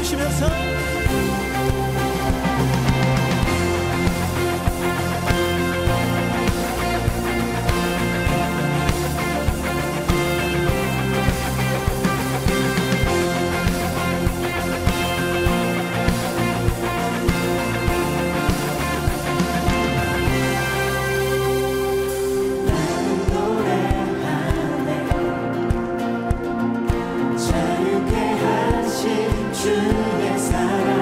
부르시면서 주의 사랑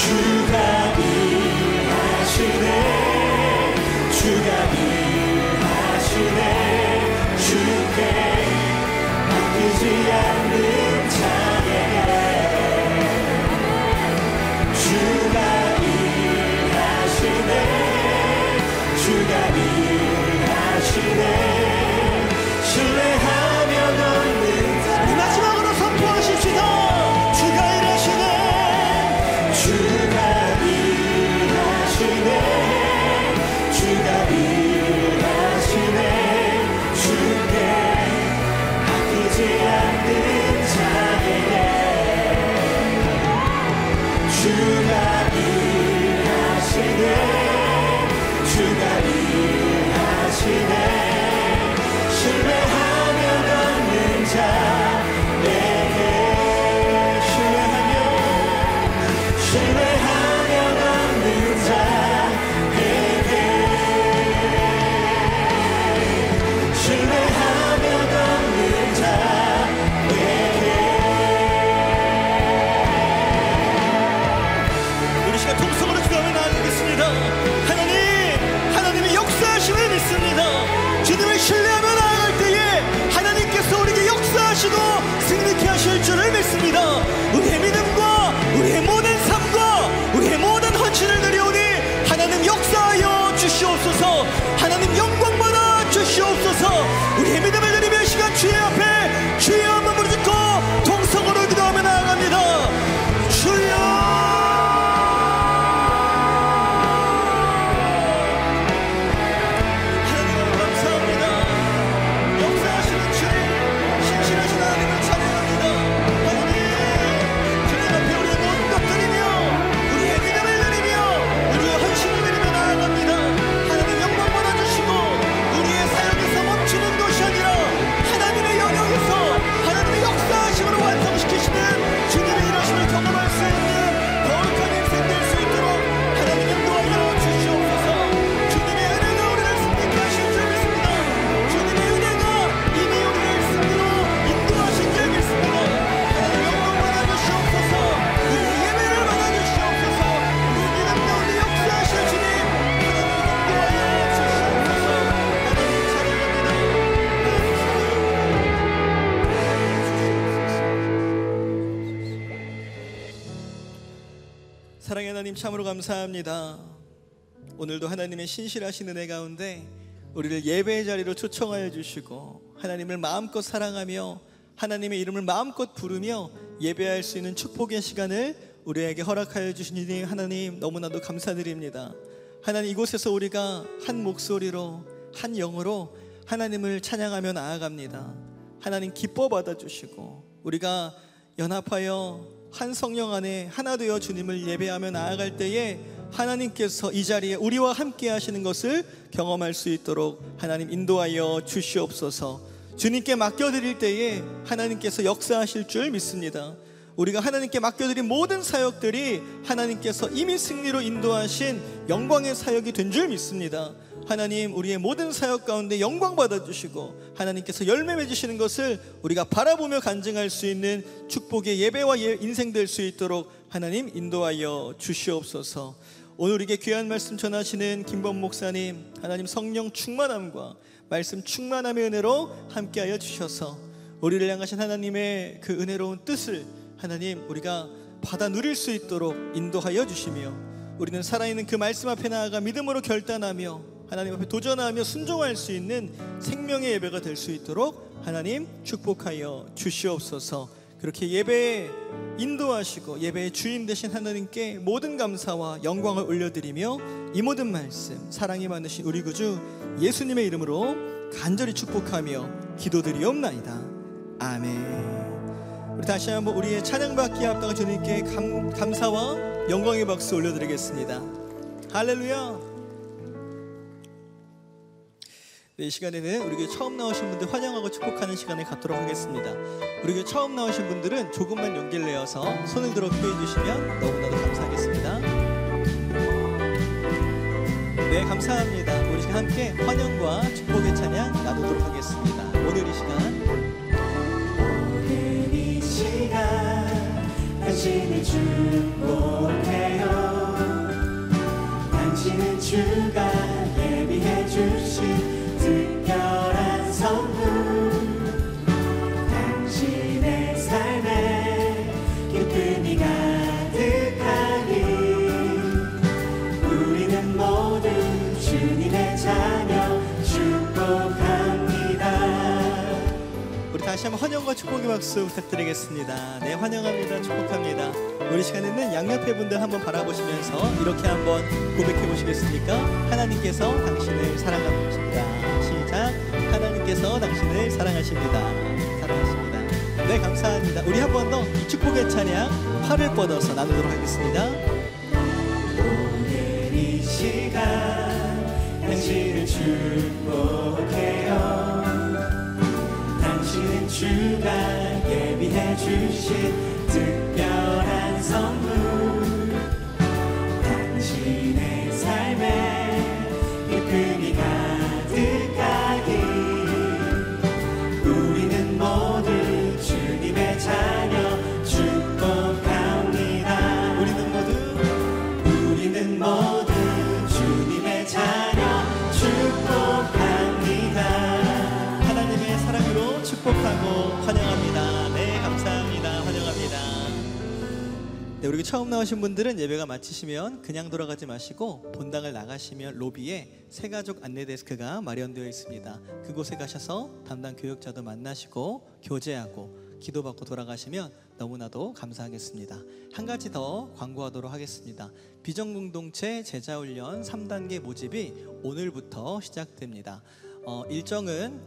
주가 일하시네 주가 일하시네 주께 맡기지 않는 자에게 주가 일하시네 주가 일하시네 신뢰하며 걷는 자 우리 마지막으로 선포하십시다. 주가 일하시네 주가 일하시네 주가 일하시네 주께 맡기지 않는 자에게 주가 일하시네 주가 일하시네 신뢰하며 걷는 자에게 신뢰하며 걷는 자에게 신뢰하며 걷는 자에게 우리 시간 통성으로 기도하며 나아가겠습니다. 하나님의 역사하심을 믿습니다. 주님을 신뢰하며 나아갈 때에 하나님께서 우리에게 역사하시고 승리케 하실 줄을 믿습니다. 우리의 믿음과 우리의 모든 삶과 우리의 모든 헌신을 드리오니 하나님 역사하여 주시옵소서. 하나님 영광 받아 주시옵소서. 우리의 믿음을 드리며 시간 주의 앞에 주의 한번 부르짖고 통성으로 기도하며 나아갑니다. 주여 사랑의 하나님 참으로 감사합니다. 오늘도 하나님의 신실하신 은혜 가운데 우리를 예배의 자리로 초청하여 주시고 하나님을 마음껏 사랑하며 하나님의 이름을 마음껏 부르며 예배할 수 있는 축복의 시간을 우리에게 허락하여 주시니 하나님 너무나도 감사드립니다. 하나님 이곳에서 우리가 한 목소리로 한 영으로 하나님을 찬양하며 나아갑니다. 하나님 기뻐 받아주시고 우리가 연합하여 한 성령 안에 하나 되어 주님을 예배하며 나아갈 때에 하나님께서 이 자리에 우리와 함께 하시는 것을 경험할 수 있도록 하나님 인도하여 주시옵소서. 주님께 맡겨드릴 때에 하나님께서 역사하실 줄 믿습니다. 우리가 하나님께 맡겨드린 모든 사역들이 하나님께서 이미 승리로 인도하신 영광의 사역이 된 줄 믿습니다. 하나님 우리의 모든 사역 가운데 영광 받아주시고 하나님께서 열매 맺으시는 것을 우리가 바라보며 간증할 수 있는 축복의 예배와 인생 될 수 있도록 하나님 인도하여 주시옵소서. 오늘 우리에게 귀한 말씀 전하시는 김범 목사님 하나님 성령 충만함과 말씀 충만함의 은혜로 함께하여 주셔서 우리를 향하신 하나님의 그 은혜로운 뜻을 하나님 우리가 받아 누릴 수 있도록 인도하여 주시며 우리는 살아있는 그 말씀 앞에 나아가 믿음으로 결단하며 하나님 앞에 도전하며 순종할 수 있는 생명의 예배가 될 수 있도록 하나님 축복하여 주시옵소서. 그렇게 예배에 인도하시고 예배의 주인 되신 하나님께 모든 감사와 영광을 올려드리며 이 모든 말씀 사랑이 많으신 우리 구주 예수님의 이름으로 간절히 축복하며 기도드리옵나이다. 아멘. 우리 다시 한번 우리의 찬양받기에 앞다가 주님께 감사와 영광의 박수 올려드리겠습니다. 할렐루야. 네, 이 시간에는 우리 교회 처음 나오신 분들 환영하고 축복하는 시간을 갖도록 하겠습니다. 우리 교회 처음 나오신 분들은 조금만 용기를 내어서 손을 들어 기도해 주시면 너무나도 감사하겠습니다. 네, 감사합니다. 우리 시간 함께 환영과 축복의 찬양 나누도록 하겠습니다. 오늘 이 시간 당신을 축복해요. 당신은 주가 예비해 주신 특별한 선물, 당신의 삶에 기쁨이 가득하니 우리는 모두 주님의 자녀 축복합니다. 우리 다시 한번 환영과 축복의 박수 부탁드리겠습니다. 네, 환영합니다. 축복합니다. 우리 시간에는 양옆에 분들 한번 바라보시면서 이렇게 한번 고백해 보시겠습니까? 하나님께서 당신을 사랑하십니다. 시작. 하나님께서 당신을 사랑하십니다. 사랑하십니다. 네, 감사합니다. 우리 한 번 더 이 축복의 찬양 팔을 뻗어서 나누도록 하겠습니다. 오늘 이 시간 당신을 축복해요. 당신은 주가 예비해 주신 특별한 선물, 당신의 삶에 기쁨이 가득하기 우리는 모두 주님의 자녀 축복합니다. 우리는 모두 주님의 자녀 축복합니다. 하나님의 사랑으로 축복하고 환영합니다. 네, 감사합니다. 환영합니다. 네, 우리 처음 나오신 분들은 예배가 마치시면 그냥 돌아가지 마시고 본당을 나가시면 로비에 새가족 안내 데스크가 마련되어 있습니다. 그곳에 가셔서 담당 교육자도 만나시고 교제하고 기도받고 돌아가시면 너무나도 감사하겠습니다. 한 가지 더 광고하도록 하겠습니다. 비전공동체 제자훈련 3단계 모집이 오늘부터 시작됩니다. 일정은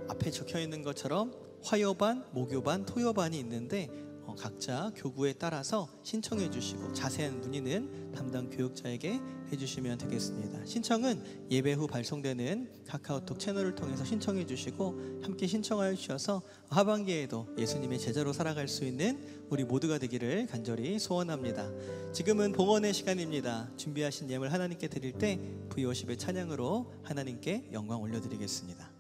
앞에 적혀 있는 것처럼 화요반, 목요반, 토요반이 있는데 각자 교구에 따라서 신청해 주시고 자세한 문의는 담당 교육자에게 해주시면 되겠습니다. 신청은 예배 후 발송되는 카카오톡 채널을 통해서 신청해 주시고 함께 신청하여 주셔서 하반기에도 예수님의 제자로 살아갈 수 있는 우리 모두가 되기를 간절히 소원합니다. 지금은 봉헌의 시간입니다. 준비하신 예물 하나님께 드릴 때 V50의 찬양으로 하나님께 영광 올려드리겠습니다.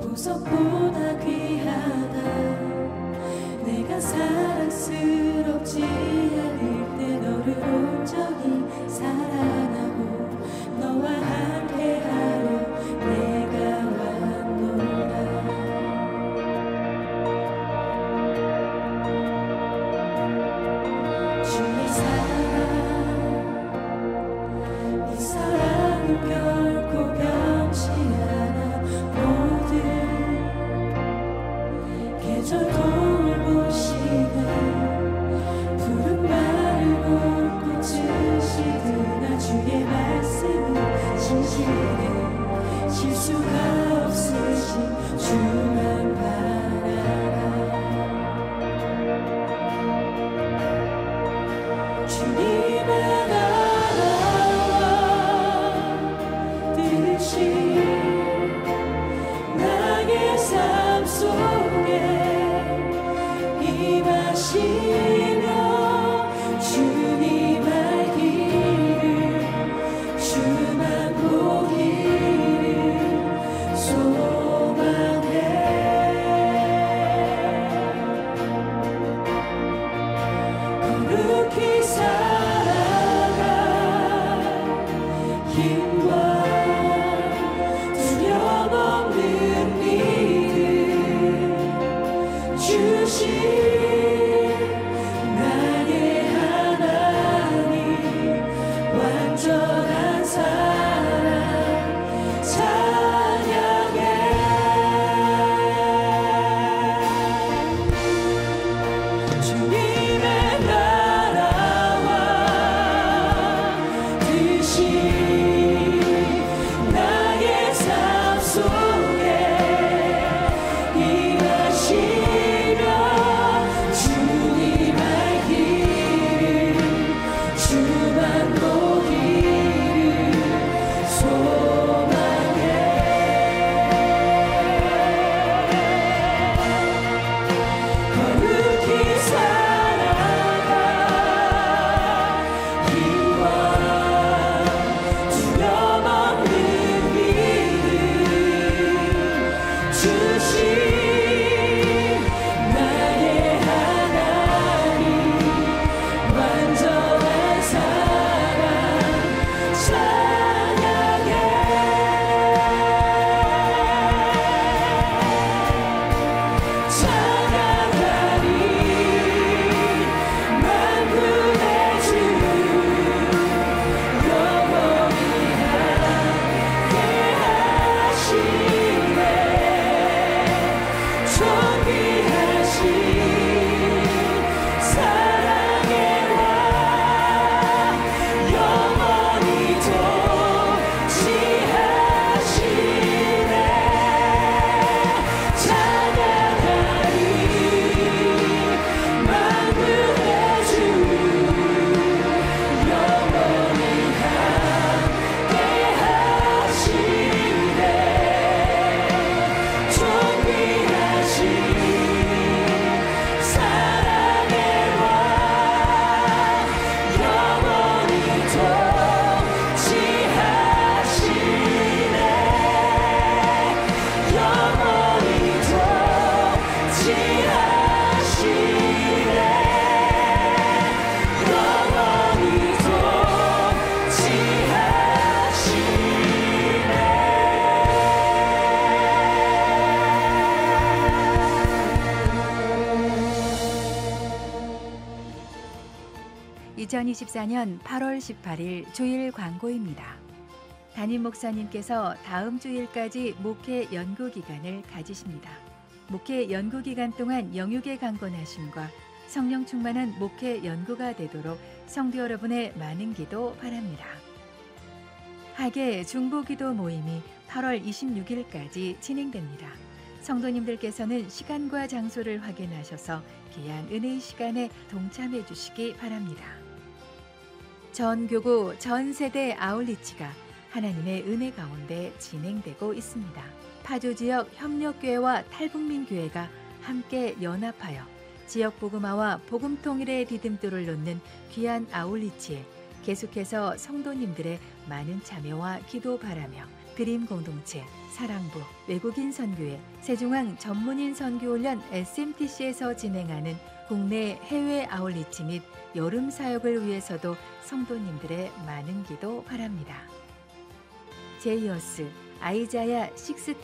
보석보다 귀하다. 내가 사랑스럽지 않을 때 너를 온전히 사랑하고 너와 함께하려 내가 왔노라. 주의 사랑, 이 사랑은 결코 변치 않아. 계절 돌보시는 푸른 마을 곳곳으시듯 주의 말씀은 진실해. 실수가 없으신 주만 바라라. 주님은 알아와 뜻이 나의 삶 속에 임하시며 주님 알기를 주만 보기를 소망해. 거룩히 살아 2024년 8월 18일 주일 광고입니다. 담임 목사님께서 다음 주일까지 목회 연구 기간을 가지십니다. 목회 연구 기간 동안 영육의 강건하심과 성령 충만한 목회 연구가 되도록 성도 여러분의 많은 기도 바랍니다. 하계 중보기도 모임이 8월 26일까지 진행됩니다. 성도님들께서는 시간과 장소를 확인하셔서 귀한 은혜의 시간에 동참해 주시기 바랍니다. 전 교구 전 세대 아울리치가 하나님의 은혜 가운데 진행되고 있습니다. 파주 지역 협력교회와 탈북민교회가 함께 연합하여 지역 복음화와 복음 통일의 디딤돌을 놓는 귀한 아울리치에 계속해서 성도님들의 많은 참여와 기도 바라며 드림 공동체, 사랑부, 외국인 선교회, 세중앙 전문인 선교훈련 SMTC에서 진행하는 국내 해외 아울리치 및 여름 사역을 위해서도 성도님들의 많은 기도 바랍니다. 제이어스, 아이자야 61,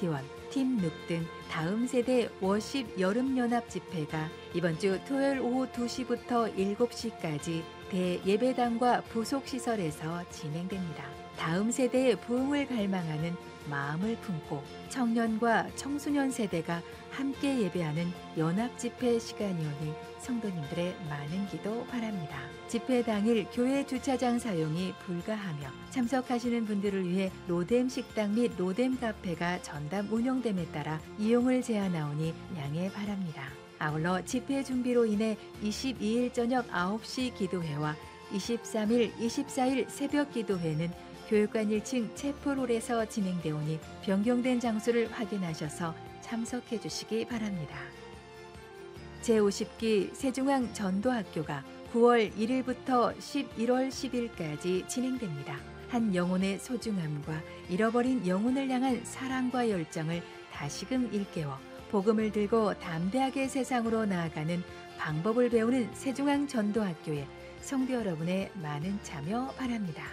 팀 룩 등 다음 세대 워십 여름연합 집회가 이번 주 토요일 오후 2시부터 7시까지 대예배당과 부속시설에서 진행됩니다. 다음 세대의 부흥을 갈망하는 마음을 품고 청년과 청소년 세대가 함께 예배하는 연합 집회 시간이오니 성도님들의 많은 기도 바랍니다. 집회 당일 교회 주차장 사용이 불가하며 참석하시는 분들을 위해 로뎀 식당 및 로뎀 카페가 전담 운영됨에 따라 이용을 제한하오니 양해 바랍니다. 아울러 집회 준비로 인해 22일 저녁 9시 기도회와 23일, 24일 새벽 기도회는 교육관 1층 채플홀에서 진행되오니 변경된 장소를 확인하셔서 참석해 주시기 바랍니다. 제50기 세중앙 전도학교가 9월 1일부터 11월 10일까지 진행됩니다. 한 영혼의 소중함과 잃어버린 영혼을 향한 사랑과 열정을 다시금 일깨워 복음을 들고 담대하게 세상으로 나아가는 방법을 배우는 세중앙 전도학교에 성도 여러분의 많은 참여 바랍니다.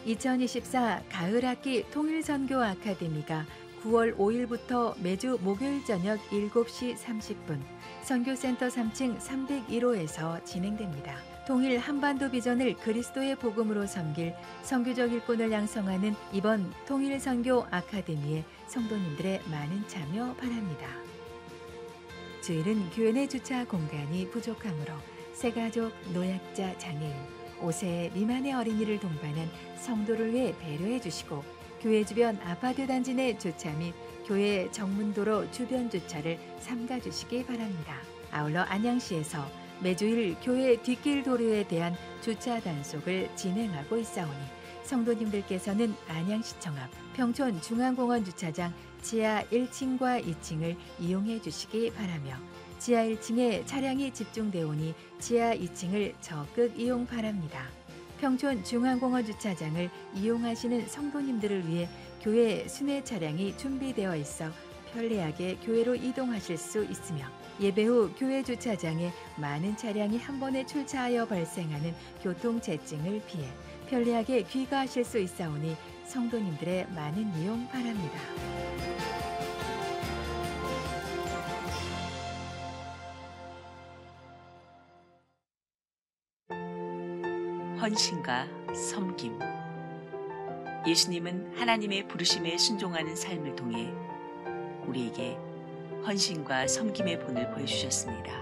2024 가을학기 통일선교 아카데미가 9월 5일부터 매주 목요일 저녁 7시 30분 선교센터 3층 301호에서 진행됩니다. 통일 한반도 비전을 그리스도의 복음으로 섬길 선교적 일꾼을 양성하는 이번 통일선교 아카데미에 성도님들의 많은 참여 바랍니다. 주일은 교회 내 주차 공간이 부족하므로 새가족, 노약자, 장애인, 5세 미만의 어린이를 동반한 성도를 위해 배려해 주시고 교회 주변 아파트 단지 내 주차 및 교회 정문도로 주변 주차를 삼가 주시기 바랍니다. 아울러 안양시에서 매주일 교회 뒷길 도로에 대한 주차 단속을 진행하고 있사오니 성도님들께서는 안양시청 앞 평촌 중앙공원 주차장 지하 1층과 2층을 이용해 주시기 바라며 지하 1층에 차량이 집중되오니 지하 2층을 적극 이용 바랍니다. 평촌 중앙공원 주차장을 이용하시는 성도님들을 위해 교회 순회 차량이 준비되어 있어 편리하게 교회로 이동하실 수 있으며 예배 후 교회 주차장에 많은 차량이 한 번에 출차하여 발생하는 교통체증을 피해 편리하게 귀가하실 수 있사오니 성도님들의 많은 이용 바랍니다. 헌신과 섬김. 예수님은 하나님의 부르심에 순종하는 삶을 통해 우리에게 헌신과 섬김의 본을 보여주셨습니다.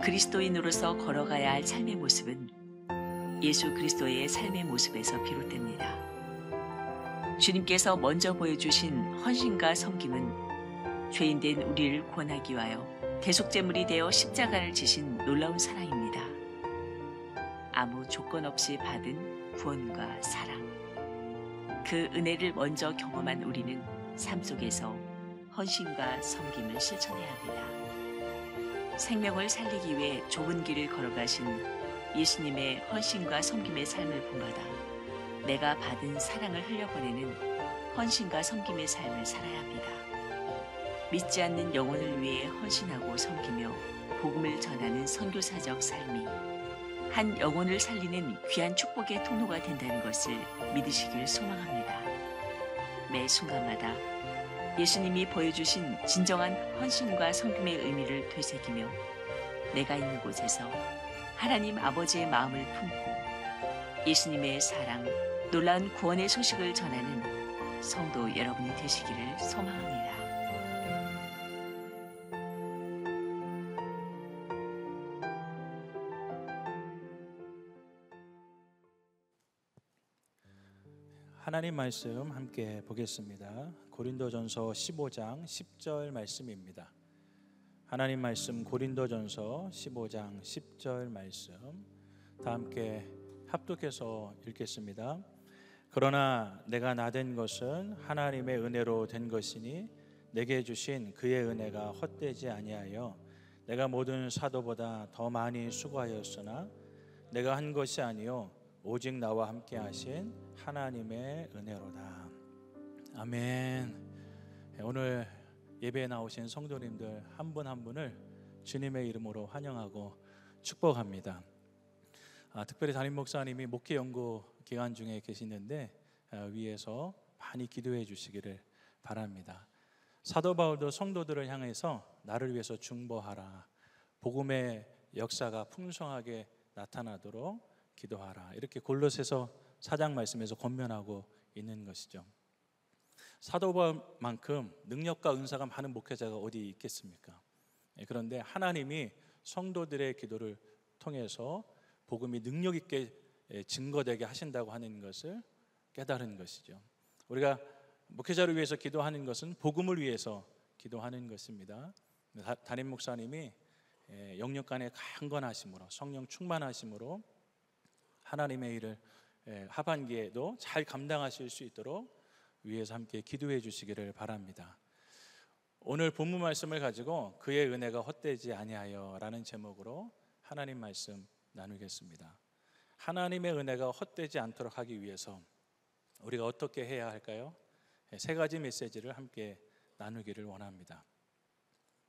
그리스도인으로서 걸어가야 할 삶의 모습은 예수 그리스도의 삶의 모습에서 비롯됩니다. 주님께서 먼저 보여주신 헌신과 섬김은 죄인된 우리를 구원하기 위하여 대속제물이 되어 십자가를 지신 놀라운 사랑입니다. 아무 조건 없이 받은 구원과 사랑. 그 은혜를 먼저 경험한 우리는 삶 속에서 헌신과 섬김을 실천해야 합니다. 생명을 살리기 위해 좁은 길을 걸어가신 예수님의 헌신과 섬김의 삶을 본받아 내가 받은 사랑을 흘려보내는 헌신과 섬김의 삶을 살아야 합니다. 믿지 않는 영혼을 위해 헌신하고 섬기며 복음을 전하는 선교사적 삶이 한 영혼을 살리는 귀한 축복의 통로가 된다는 것을 믿으시길 소망합니다. 매 순간마다 예수님이 보여주신 진정한 헌신과 섬김의 의미를 되새기며 내가 있는 곳에서 하나님 아버지의 마음을 품고 예수님의 사랑, 놀라운 구원의 소식을 전하는 성도 여러분이 되시기를 소망합니다. 하나님 말씀 함께 보겠습니다. 고린도전서 15장 10절 말씀입니다. 하나님 말씀 고린도전서 15장 10절 말씀 다 함께 합독해서 읽겠습니다. 그러나 내가 나된 것은 하나님의 은혜로 된 것이니 내게 주신 그의 은혜가 헛되지 아니하여 내가 모든 사도보다 더 많이 수고하였으나 내가 한 것이 아니요 오직 나와 함께 하신 하나님의 은혜로다. 아멘. 오늘 예배에 나오신 성도님들 한 분 한 분을 주님의 이름으로 환영하고 축복합니다. 특별히 담임 목사님이 목회 연구 기간 중에 계시는데 위에서 많이 기도해 주시기를 바랍니다. 사도 바울도 성도들을 향해서 나를 위해서 중보하라, 복음의 역사가 풍성하게 나타나도록 기도하라, 이렇게 골로새서 4장 말씀에서 권면하고 있는 것이죠. 사도 바울만큼 능력과 은사가 많은 목회자가 어디 있겠습니까? 그런데 하나님이 성도들의 기도를 통해서 복음이 능력 있게 증거되게 하신다고 하는 것을 깨달은 것이죠. 우리가 목회자를 위해서 기도하는 것은 복음을 위해서 기도하는 것입니다. 담임 목사님이 영육간의 강건하심으로, 성령 충만하심으로 하나님의 일을 하반기에도 잘 감당하실 수 있도록 위에서 함께 기도해 주시기를 바랍니다. 오늘 본문 말씀을 가지고 그의 은혜가 헛되지 아니하여 라는 제목으로 하나님 말씀 나누겠습니다. 하나님의 은혜가 헛되지 않도록 하기 위해서 우리가 어떻게 해야 할까요? 세 가지 메시지를 함께 나누기를 원합니다.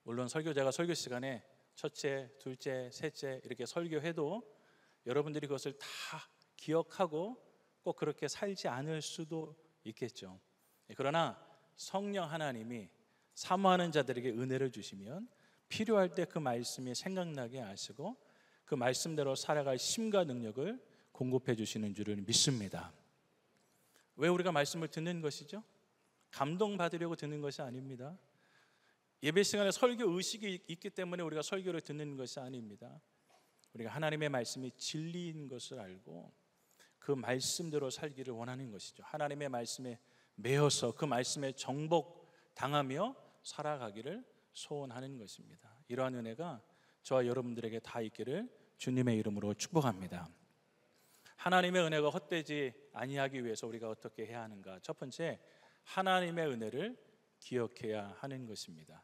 물론 설교자가 설교 시간에 첫째, 둘째, 셋째 이렇게 설교해도 여러분들이 그것을 다 기억하고 꼭 그렇게 살지 않을 수도 있겠죠. 그러나 성령 하나님이 사모하는 자들에게 은혜를 주시면 필요할 때 그 말씀이 생각나게 하시고 그 말씀대로 살아갈 힘과 능력을 공급해 주시는 줄을 믿습니다. 왜 우리가 말씀을 듣는 것이죠? 감동받으려고 듣는 것이 아닙니다. 예배 시간에 설교 의식이 있기 때문에 우리가 설교를 듣는 것이 아닙니다. 우리가 하나님의 말씀이 진리인 것을 알고 그 말씀대로 살기를 원하는 것이죠. 하나님의 말씀에 매여서 그 말씀에 정복당하며 살아가기를 소원하는 것입니다. 이러한 은혜가 저와 여러분들에게 다 있기를 주님의 이름으로 축복합니다. 하나님의 은혜가 헛되지 아니하기 위해서 우리가 어떻게 해야 하는가? 첫 번째, 하나님의 은혜를 기억해야 하는 것입니다.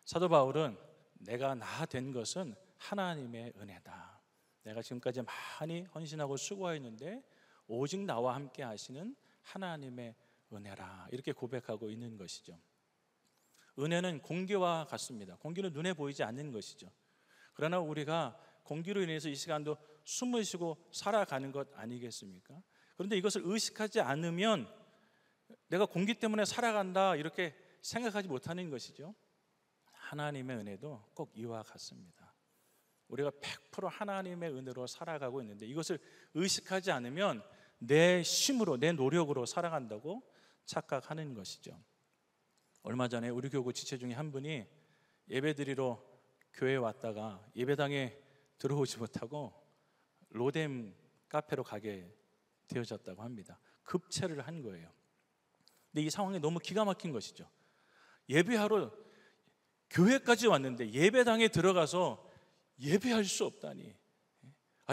사도 바울은 내가 나 된 것은 하나님의 은혜다. 내가 지금까지 많이 헌신하고 수고했는데 오직 나와 함께 하시는 하나님의 은혜라, 이렇게 고백하고 있는 것이죠. 은혜는 공기와 같습니다. 공기는 눈에 보이지 않는 것이죠. 그러나 우리가 공기로 인해서 이 시간도 숨을 쉬고 살아가는 것 아니겠습니까? 그런데 이것을 의식하지 않으면 내가 공기 때문에 살아간다 이렇게 생각하지 못하는 것이죠. 하나님의 은혜도 꼭 이와 같습니다. 우리가 100% 하나님의 은혜로 살아가고 있는데 이것을 의식하지 않으면 내 힘으로, 내 노력으로 살아간다고 착각하는 것이죠. 얼마 전에 우리 교구 지체 중에 한 분이 예배드리러 교회에 왔다가 예배당에 들어오지 못하고 로뎀 카페로 가게 되어졌다고 합니다. 급체를 한 거예요. 근데 이 상황이 너무 기가 막힌 것이죠. 예배하러 교회까지 왔는데 예배당에 들어가서 예배할 수 없다니,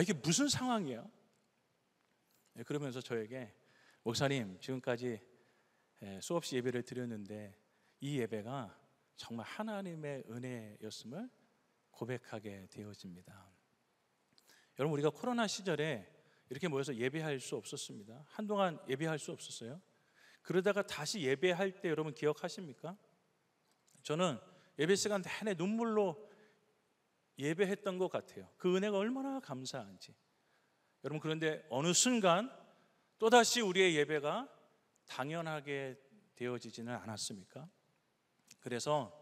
이게 무슨 상황이야? 그러면서 저에게 목사님, 지금까지 수없이 예배를 드렸는데 이 예배가 정말 하나님의 은혜였음을 고백하게 되어집니다. 여러분, 우리가 코로나 시절에 이렇게 모여서 예배할 수 없었습니다. 한동안 예배할 수 없었어요. 그러다가 다시 예배할 때 여러분 기억하십니까? 저는 예배 시간 내내 눈물로 예배했던 것 같아요. 그 은혜가 얼마나 감사한지. 여러분, 그런데 어느 순간 또다시 우리의 예배가 당연하게 되어지지는 않았습니까? 그래서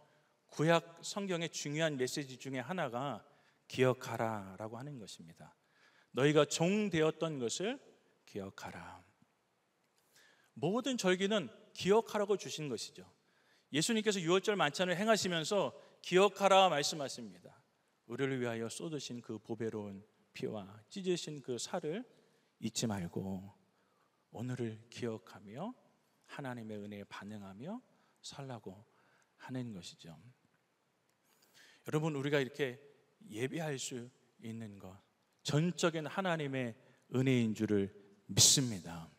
구약 성경의 중요한 메시지 중에 하나가 기억하라라고 하는 것입니다. 너희가 종 되었던 것을 기억하라. 모든 절기는 기억하라고 주신 것이죠. 예수님께서 유월절 만찬을 행하시면서 기억하라 말씀하십니다. 우리를 위하여 쏟으신 그 보배로운 피와 찢으신 그 살을 잊지 말고 오늘을 기억하며 하나님의 은혜에 반응하며 살라고 하는 것이죠. 여러분, 우리가 이렇게 예배할 수 있는 것, 전적인 하나님의 은혜인 줄을 믿습니다.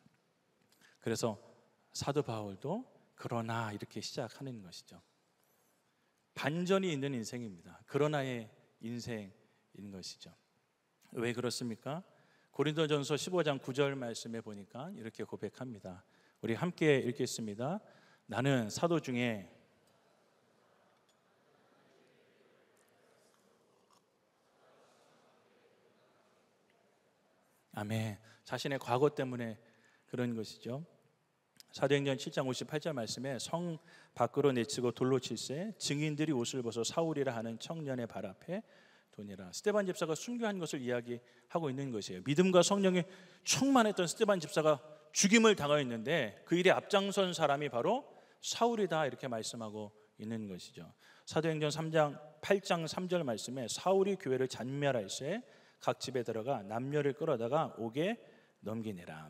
그래서 사도 바울도 그러나 이렇게 시작하는 것이죠. 반전이 있는 인생입니다. 그러나의 인생인 것이죠. 왜 그렇습니까? 고린도전서 15장 9절 말씀에 보니까 이렇게 고백합니다. 우리 함께 읽겠습니다. 나는 사도 중에 아멘. 자신의 과거 때문에 그런 것이죠. 사도행전 7장 58절 말씀에 성 밖으로 내치고 돌로 칠세 증인들이 옷을 벗어 사울이라 하는 청년의 발 앞에 두니라. 스데반 집사가 순교한 것을 이야기하고 있는 것이에요. 믿음과 성령에 충만했던 스데반 집사가 죽임을 당하였는데 그 일에 앞장선 사람이 바로 사울이다 이렇게 말씀하고 있는 것이죠. 사도행전 8장 3절 말씀에 사울이 교회를 잔멸할세 각 집에 들어가 남녀를 끌어다가 옥에 넘기니라.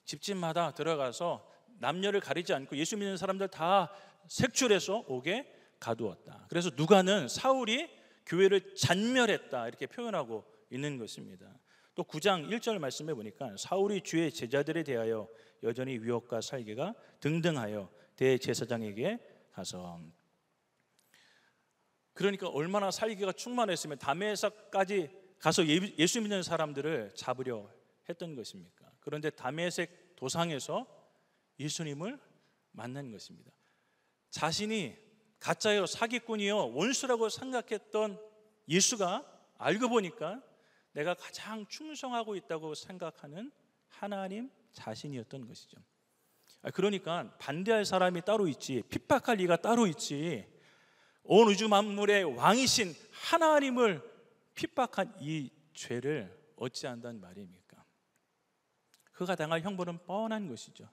집집마다 들어가서 남녀를 가리지 않고 예수 믿는 사람들 다 색출해서 옥에 가두었다. 그래서 누가는 사울이 교회를 잔멸했다 이렇게 표현하고 있는 것입니다. 또 9장 1절 말씀해 보니까 사울이 주의 제자들에 대하여 여전히 위협과 살기가 등등하여 대제사장에게 가서, 그러니까 얼마나 살기가 충만했으면 다메섹까지 가서 예수 믿는 사람들을 잡으려 했던 것입니까? 그런데 다메섹 도상에서 예수님을 만난 것입니다. 자신이 가짜요, 사기꾼이요, 원수라고 생각했던 예수가 알고 보니까 내가 가장 충성하고 있다고 생각하는 하나님 자신이었던 것이죠. 그러니까 반대할 사람이 따로 있지, 핍박할 이가 따로 있지, 온 우주 만물의 왕이신 하나님을 핍박한 이 죄를 어찌한단 말입니까? 그가 당할 형벌은 뻔한 것이죠.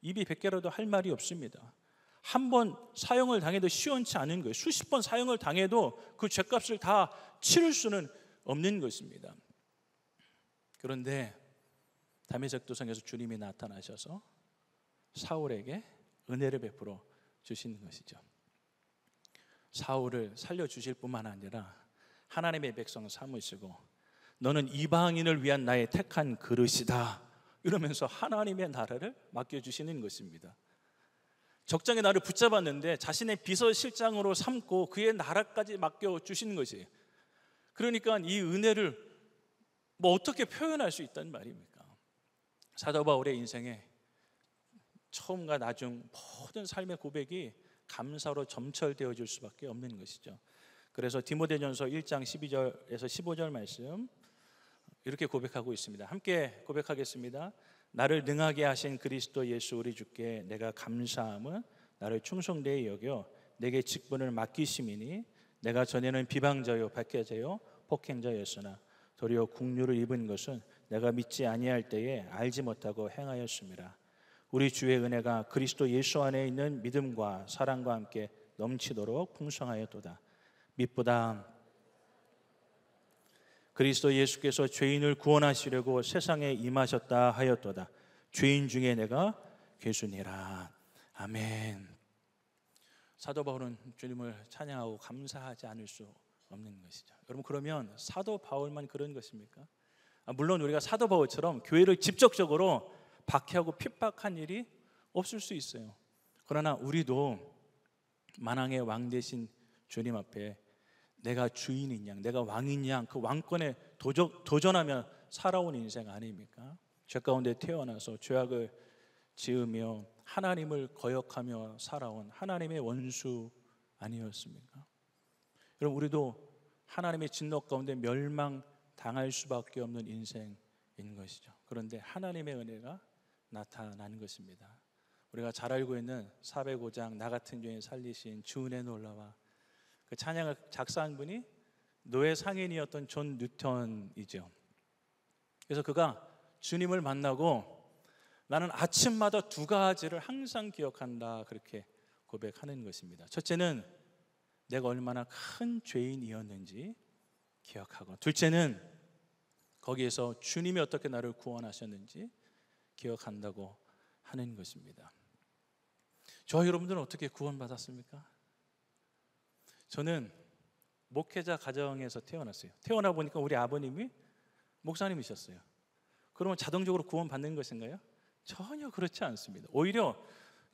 입이 100개라도 할 말이 없습니다. 한 번 사형을 당해도 시원치 않은 거예요. 수십 번 사형을 당해도 그 죄값을 다 치를 수는 없는 것입니다. 그런데 다메섹 도상에서 주님이 나타나셔서 사울에게 은혜를 베풀어 주시는 것이죠. 사울을 살려주실 뿐만 아니라 하나님의 백성 삼으시고 너는 이방인을 위한 나의 택한 그릇이다 이러면서 하나님의 나라를 맡겨주시는 것입니다. 적장의 나를 붙잡았는데 자신의 비서실장으로 삼고 그의 나라까지 맡겨주시는 것이에요. 그러니까 이 은혜를 어떻게 표현할 수 있단 말입니까? 사도 바울의 인생에 처음과 나중 모든 삶의 고백이 감사로 점철되어질 수밖에 없는 것이죠. 그래서 디모데전서 1장 12절에서 15절 말씀 이렇게 고백하고 있습니다. 함께 고백하겠습니다. 나를 능하게 하신 그리스도 예수 우리 주께 내가 감사함은 나를 충성되이 여겨 내게 직분을 맡기심이니 내가 전에는 비방자요 박해자요 폭행자였으나 도리어 국류를 입은 것은 내가 믿지 아니할 때에 알지 못하고 행하였습니다. 우리 주의 은혜가 그리스도 예수 안에 있는 믿음과 사랑과 함께 넘치도록 풍성하였도다. 믿보다 그리스도 예수께서 죄인을 구원하시려고 세상에 임하셨다 하였도다. 죄인 중에 내가 괴순이라. 아멘. 사도 바울은 주님을 찬양하고 감사하지 않을 수 없는 것이죠. 여러분, 그러면 사도 바울만 그런 것입니까? 물론 우리가 사도 바울처럼 교회를 직접적으로 박해하고 핍박한 일이 없을 수 있어요. 그러나 우리도 만왕의 왕 되신 주님 앞에 내가 주인인 양, 내가 왕인 양, 그 왕권에 도전하며 살아온 인생 아닙니까? 죄 가운데 태어나서 죄악을 지으며 하나님을 거역하며 살아온 하나님의 원수 아니었습니까? 여러분, 우리도 하나님의 진노 가운데 멸망당할 수밖에 없는 인생인 것이죠. 그런데 하나님의 은혜가 나타나는 것입니다. 우리가 잘 알고 있는 405장 나 같은 죄인 살리신 주 은혜 놀라와, 그 찬양을 작사한 분이 노예 상인이었던 존 뉴턴이죠. 그래서 그가 주님을 만나고 나는 아침마다 두 가지를 항상 기억한다, 그렇게 고백하는 것입니다. 첫째는 내가 얼마나 큰 죄인이었는지 기억하고, 둘째는 거기에서 주님이 어떻게 나를 구원하셨는지 기억한다고 하는 것입니다. 저와 여러분들은 어떻게 구원받았습니까? 저는 목회자 가정에서 태어났어요. 태어나 보니까 우리 아버님이 목사님이셨어요. 그러면 자동적으로 구원받는 것인가요? 전혀 그렇지 않습니다. 오히려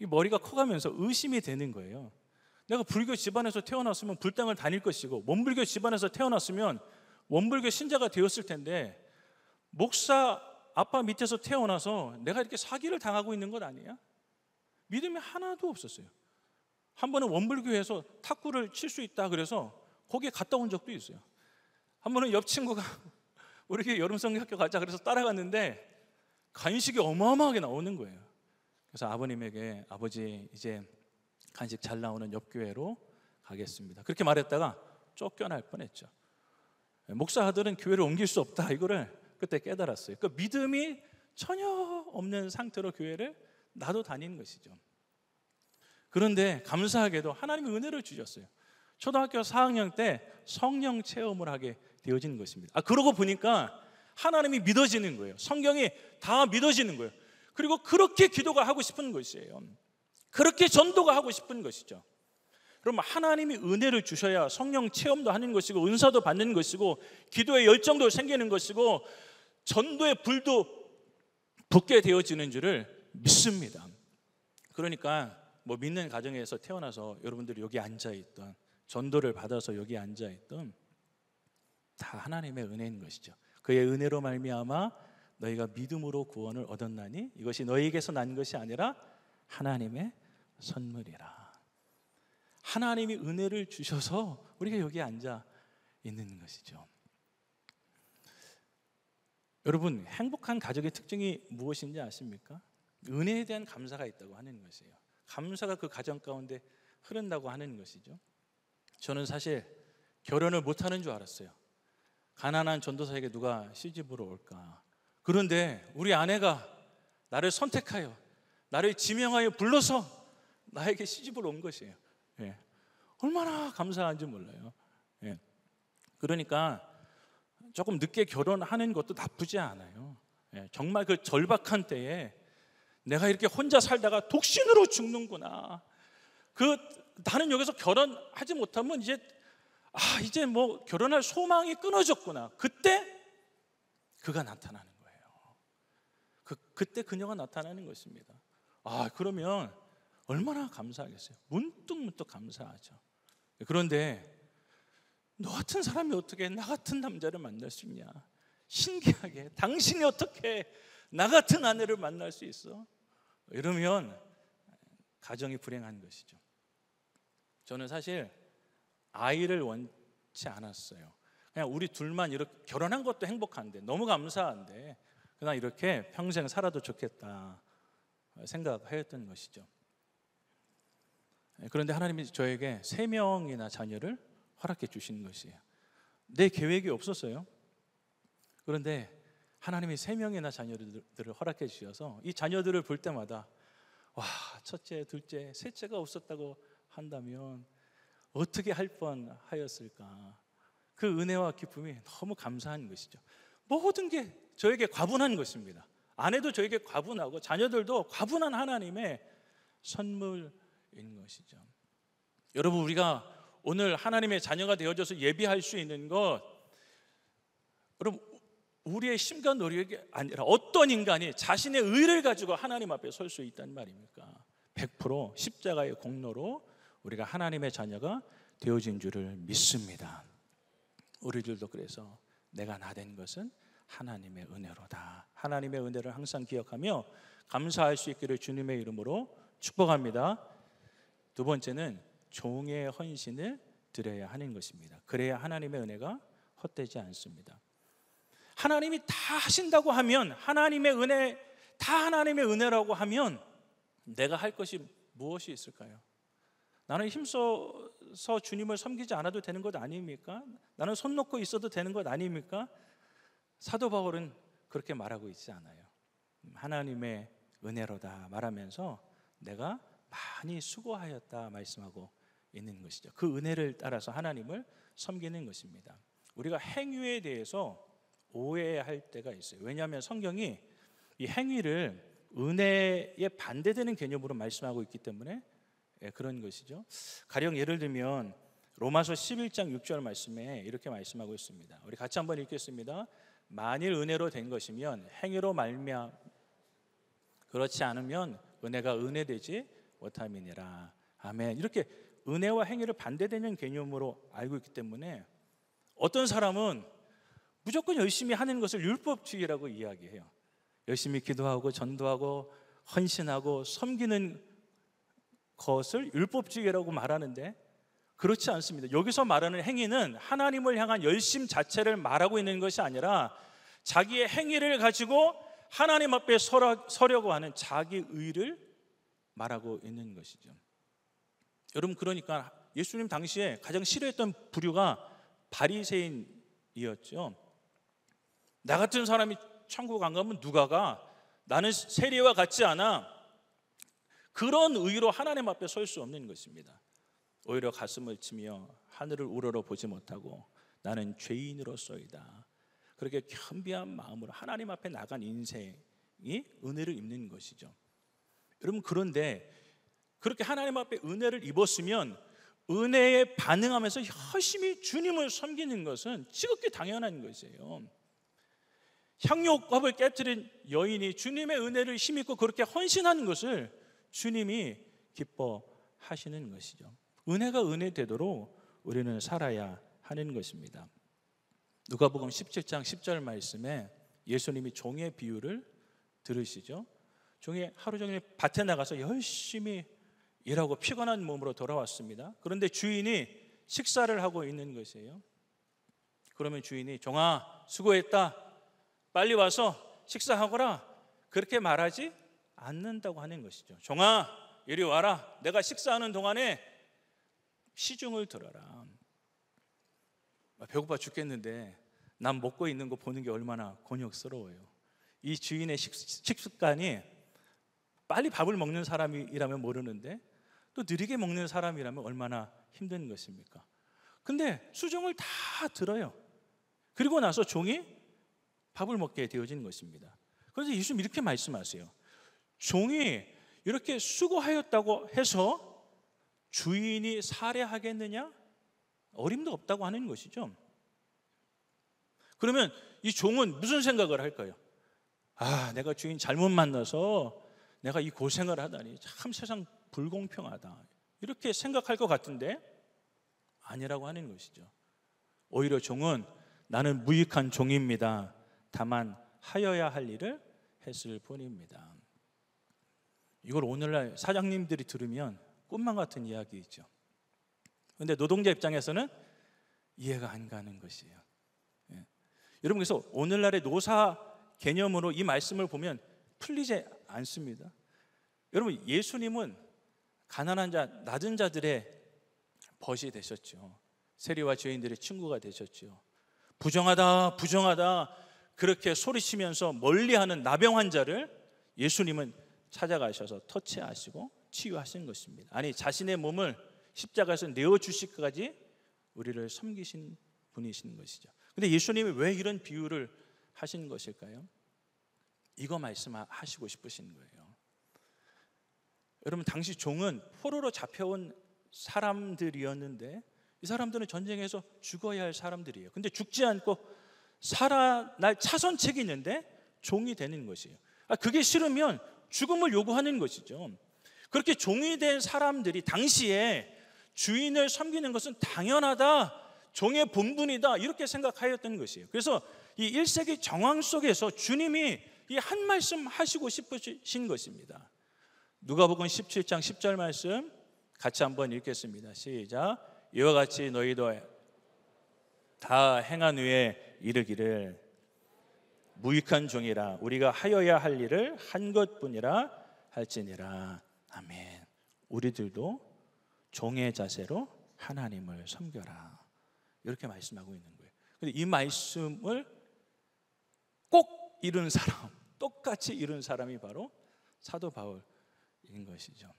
이 머리가 커가면서 의심이 되는 거예요. 내가 불교 집안에서 태어났으면 불당을 다닐 것이고, 원불교 집안에서 태어났으면 원불교 신자가 되었을 텐데, 목사 아빠 밑에서 태어나서 내가 이렇게 사기를 당하고 있는 것 아니야? 믿음이 하나도 없었어요. 한 번은 원불교에서 탁구를 칠 수 있다 그래서 거기에 갔다 온 적도 있어요. 한 번은 옆 친구가 우리 교회 여름성경학교 가자 그래서 따라갔는데 간식이 어마어마하게 나오는 거예요. 그래서 아버님에게 아버지 이제 간식 잘 나오는 옆 교회로 가겠습니다, 그렇게 말했다가 쫓겨날 뻔했죠. 목사 아들은 교회를 옮길 수 없다, 이거를 그때 깨달았어요. 그 믿음이 전혀 없는 상태로 교회를 나도 다닌 것이죠. 그런데 감사하게도 하나님이 은혜를 주셨어요. 초등학교 4학년 때 성령 체험을 하게 되어진 것입니다. 그러고 보니까 하나님이 믿어지는 거예요. 성경이 다 믿어지는 거예요. 그리고 그렇게 기도가 하고 싶은 것이에요. 그렇게 전도가 하고 싶은 것이죠. 그러면 하나님이 은혜를 주셔야 성령 체험도 하는 것이고, 은사도 받는 것이고, 기도의 열정도 생기는 것이고, 전도의 불도 붙게 되어지는 줄을 믿습니다. 그러니까 뭐 믿는 가정에서 태어나서 여러분들이 여기 앉아있던, 전도를 받아서 여기 앉아있던, 다 하나님의 은혜인 것이죠. 그의 은혜로 말미암아 너희가 믿음으로 구원을 얻었나니 이것이 너희에게서 난 것이 아니라 하나님의 선물이라. 하나님이 은혜를 주셔서 우리가 여기 앉아 있는 것이죠. 여러분, 행복한 가족의 특징이 무엇인지 아십니까? 은혜에 대한 감사가 있다고 하는 것이에요. 감사가 그 가정 가운데 흐른다고 하는 것이죠. 저는 사실 결혼을 못하는 줄 알았어요. 가난한 전도사에게 누가 시집으로 올까? 그런데 우리 아내가 나를 선택하여, 나를 지명하여 불러서 나에게 시집을 온 것이에요. 예. 얼마나 감사한지 몰라요. 예. 그러니까 조금 늦게 결혼하는 것도 나쁘지 않아요. 예. 정말 그 절박한 때에 내가 이렇게 혼자 살다가 독신으로 죽는구나. 나는 여기서 결혼하지 못하면 이제 뭐 결혼할 소망이 끊어졌구나. 그때 그가 나타나는 거예요. 그때 그녀가 나타나는 것입니다. 그러면 얼마나 감사하겠어요. 문득문득 감사하죠. 그런데 너 같은 사람이 어떻게 나 같은 남자를 만날 수 있냐? 신기하게 당신이 어떻게 나 같은 아내를 만날 수 있어? 이러면 가정이 불행한 것이죠. 저는 사실 아이를 원치 않았어요. 그냥 우리 둘만 이렇게 결혼한 것도 행복한데, 너무 감사한데 그냥 이렇게 평생 살아도 좋겠다 생각하였던 것이죠. 그런데 하나님이 저에게 3명이나 자녀를 허락해 주신 것이에요. 내 계획이 없었어요. 그런데 하나님이 3명이나 자녀들을 허락해 주셔서 이 자녀들을 볼 때마다 첫째, 둘째, 셋째가 없었다고 한다면 어떻게 할 뻔하였을까. 그 은혜와 기쁨이 너무 감사한 것이죠. 모든 게 저에게 과분한 것입니다. 아내도 저에게 과분하고 자녀들도 과분한 하나님의 선물인 것이죠. 여러분, 우리가 오늘 하나님의 자녀가 되어져서 예비할 수 있는 것, 여러분, 우리의 힘과 노력이 아니라 어떤 인간이 자신의 의를 가지고 하나님 앞에 설 수 있다는 말입니까? 100% 십자가의 공로로 우리가 하나님의 자녀가 되어진 줄을 믿습니다. 우리들도 그래서 내가 나 된 것은 하나님의 은혜로다. 하나님의 은혜를 항상 기억하며 감사할 수 있기를 주님의 이름으로 축복합니다. 두 번째는 종의 헌신을 드려야 하는 것입니다. 그래야 하나님의 은혜가 헛되지 않습니다. 하나님이 다 하신다고 하면, 하나님의 은혜, 다 하나님의 은혜라고 하면 내가 할 것이 무엇이 있을까요? 나는 힘써서 주님을 섬기지 않아도 되는 것 아닙니까? 나는 손 놓고 있어도 되는 것 아닙니까? 사도 바울은 그렇게 말하고 있지 않아요. 하나님의 은혜로다 말하면서 내가 많이 수고하였다 말씀하고 있는 것이죠. 그 은혜를 따라서 하나님을 섬기는 것입니다. 우리가 행위에 대해서 오해할 때가 있어요. 왜냐하면 성경이 이 행위를 은혜에 반대되는 개념으로 말씀하고 있기 때문에 그런 것이죠. 가령 예를 들면 로마서 11장 6절 말씀에 이렇게 말씀하고 있습니다. 우리 같이 한번 읽겠습니다. 만일 은혜로 된 것이면 행위로 말미암아 그렇지 않으면 은혜가 은혜되지 못함이니라. 아멘. 이렇게 은혜와 행위를 반대되는 개념으로 알고 있기 때문에 어떤 사람은 무조건 열심히 하는 것을 율법주의라고 이야기해요. 열심히 기도하고 전도하고 헌신하고 섬기는 것을 율법주의라고 말하는데 그렇지 않습니다. 여기서 말하는 행위는 하나님을 향한 열심 자체를 말하고 있는 것이 아니라 자기의 행위를 가지고 하나님 앞에 서려고 하는 자기 의를 말하고 있는 것이죠. 여러분, 그러니까 예수님 당시에 가장 싫어했던 부류가 바리새인이었죠. 나 같은 사람이 천국 안 가면 누가 가? 나는 세리와 같지 않아. 그런 의로 하나님 앞에 설 수 없는 것입니다. 오히려 가슴을 치며 하늘을 우러러 보지 못하고 나는 죄인으로서이다. 그렇게 겸비한 마음으로 하나님 앞에 나간 인생이 은혜를 입는 것이죠. 여러분, 그런데 그렇게 하나님 앞에 은혜를 입었으면 은혜에 반응하면서 열심히 주님을 섬기는 것은 지극히 당연한 것이에요. 향료컵을 깨뜨린 여인이 주님의 은혜를 힘입고 그렇게 헌신하는 것을 주님이 기뻐하시는 것이죠. 은혜가 은혜되도록 우리는 살아야 하는 것입니다. 누가복음 17장 10절 말씀에 예수님이 종의 비유를 들으시죠. 종이 하루 종일 밭에 나가서 열심히 일하고 피곤한 몸으로 돌아왔습니다. 그런데 주인이 식사를 하고 있는 것이에요. 그러면 주인이 종아 수고했다, 빨리 와서 식사하거라, 그렇게 말하지 않는다고 하는 것이죠. 종아 이리 와라, 내가 식사하는 동안에 시중을 들어라. 배고파 죽겠는데 남 먹고 있는 거 보는 게 얼마나 곤욕스러워요. 이 주인의 식습관이 빨리 밥을 먹는 사람이라면 모르는데 또 느리게 먹는 사람이라면 얼마나 힘든 것입니까? 근데 수정을 다 들어요. 그리고 나서 종이 밥을 먹게 되어진 것입니다. 그래서 예수님 이렇게 말씀하세요. 종이 이렇게 수고하였다고 해서 주인이 살해하겠느냐? 어림도 없다고 하는 것이죠. 그러면 이 종은 무슨 생각을 할까요? 아, 내가 주인 잘못 만나서 내가 이 고생을 하다니 참 세상 불공평하다, 이렇게 생각할 것 같은데 아니라고 하는 것이죠. 오히려 종은 나는 무익한 종입니다. 다만 하여야 할 일을 했을 뿐입니다. 이걸 오늘날 사장님들이 들으면 꿈만 같은 이야기이죠. 그런데 노동자 입장에서는 이해가 안 가는 것이에요. 예. 여러분, 그래서 오늘날의 노사 개념으로 이 말씀을 보면 풀리지 않습니다. 여러분, 예수님은 가난한 자, 낮은 자들의 벗이 되셨죠. 세리와 죄인들의 친구가 되셨죠. 부정하다, 부정하다 그렇게 소리치면서 멀리하는 나병 환자를 예수님은 찾아가셔서 터치하시고 치유하신 것입니다. 아니, 자신의 몸을 십자가에서 내어주시기까지 우리를 섬기신 분이신 것이죠. 근데 예수님이 왜 이런 비유를 하신 것일까요? 이거 말씀하시고 싶으신 거예요. 여러분, 당시 종은 포로로 잡혀온 사람들이었는데 이 사람들은 전쟁에서 죽어야 할 사람들이에요. 근데 죽지 않고 살아날 차선책이 있는데 종이 되는 것이에요. 그게 싫으면 죽음을 요구하는 것이죠. 그렇게 종이 된 사람들이 당시에 주인을 섬기는 것은 당연하다, 종의 본분이다, 이렇게 생각하였던 것이에요. 그래서 이 1세기 정황 속에서 주님이 이 한 말씀 하시고 싶으신 것입니다. 누가복음 17장 10절 말씀 같이 한번 읽겠습니다. 시작. 이와 같이 너희도 다 행한 후에 이르기를 무익한 종이라, 우리가 하여야 할 일을 한 것뿐이라 할지니라. 아멘. 우리들도 종의 자세로 하나님을 섬겨라. 이렇게 말씀하고 있는 거예요. 근데 이 말씀을 꼭 이룬 사람, 똑같이 이룬 사람이 바로 사도 바울인 것이죠.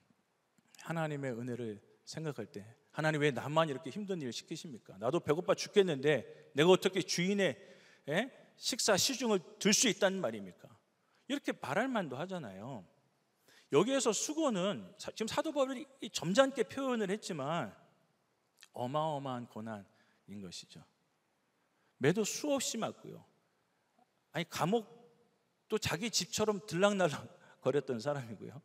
하나님의 은혜를 생각할 때 하나님 왜 나만 이렇게 힘든 일을 시키십니까? 나도 배고파 죽겠는데 내가 어떻게 주인의 식사 시중을 들 수 있다는 말입니까? 이렇게 말할 만도 하잖아요. 여기에서 수고는 지금 사도 바울이 점잖게 표현을 했지만 어마어마한 고난인 것이죠. 매도 수없이 맞고요. 아니 감옥도 자기 집처럼 들락날락 거렸던 사람이고요.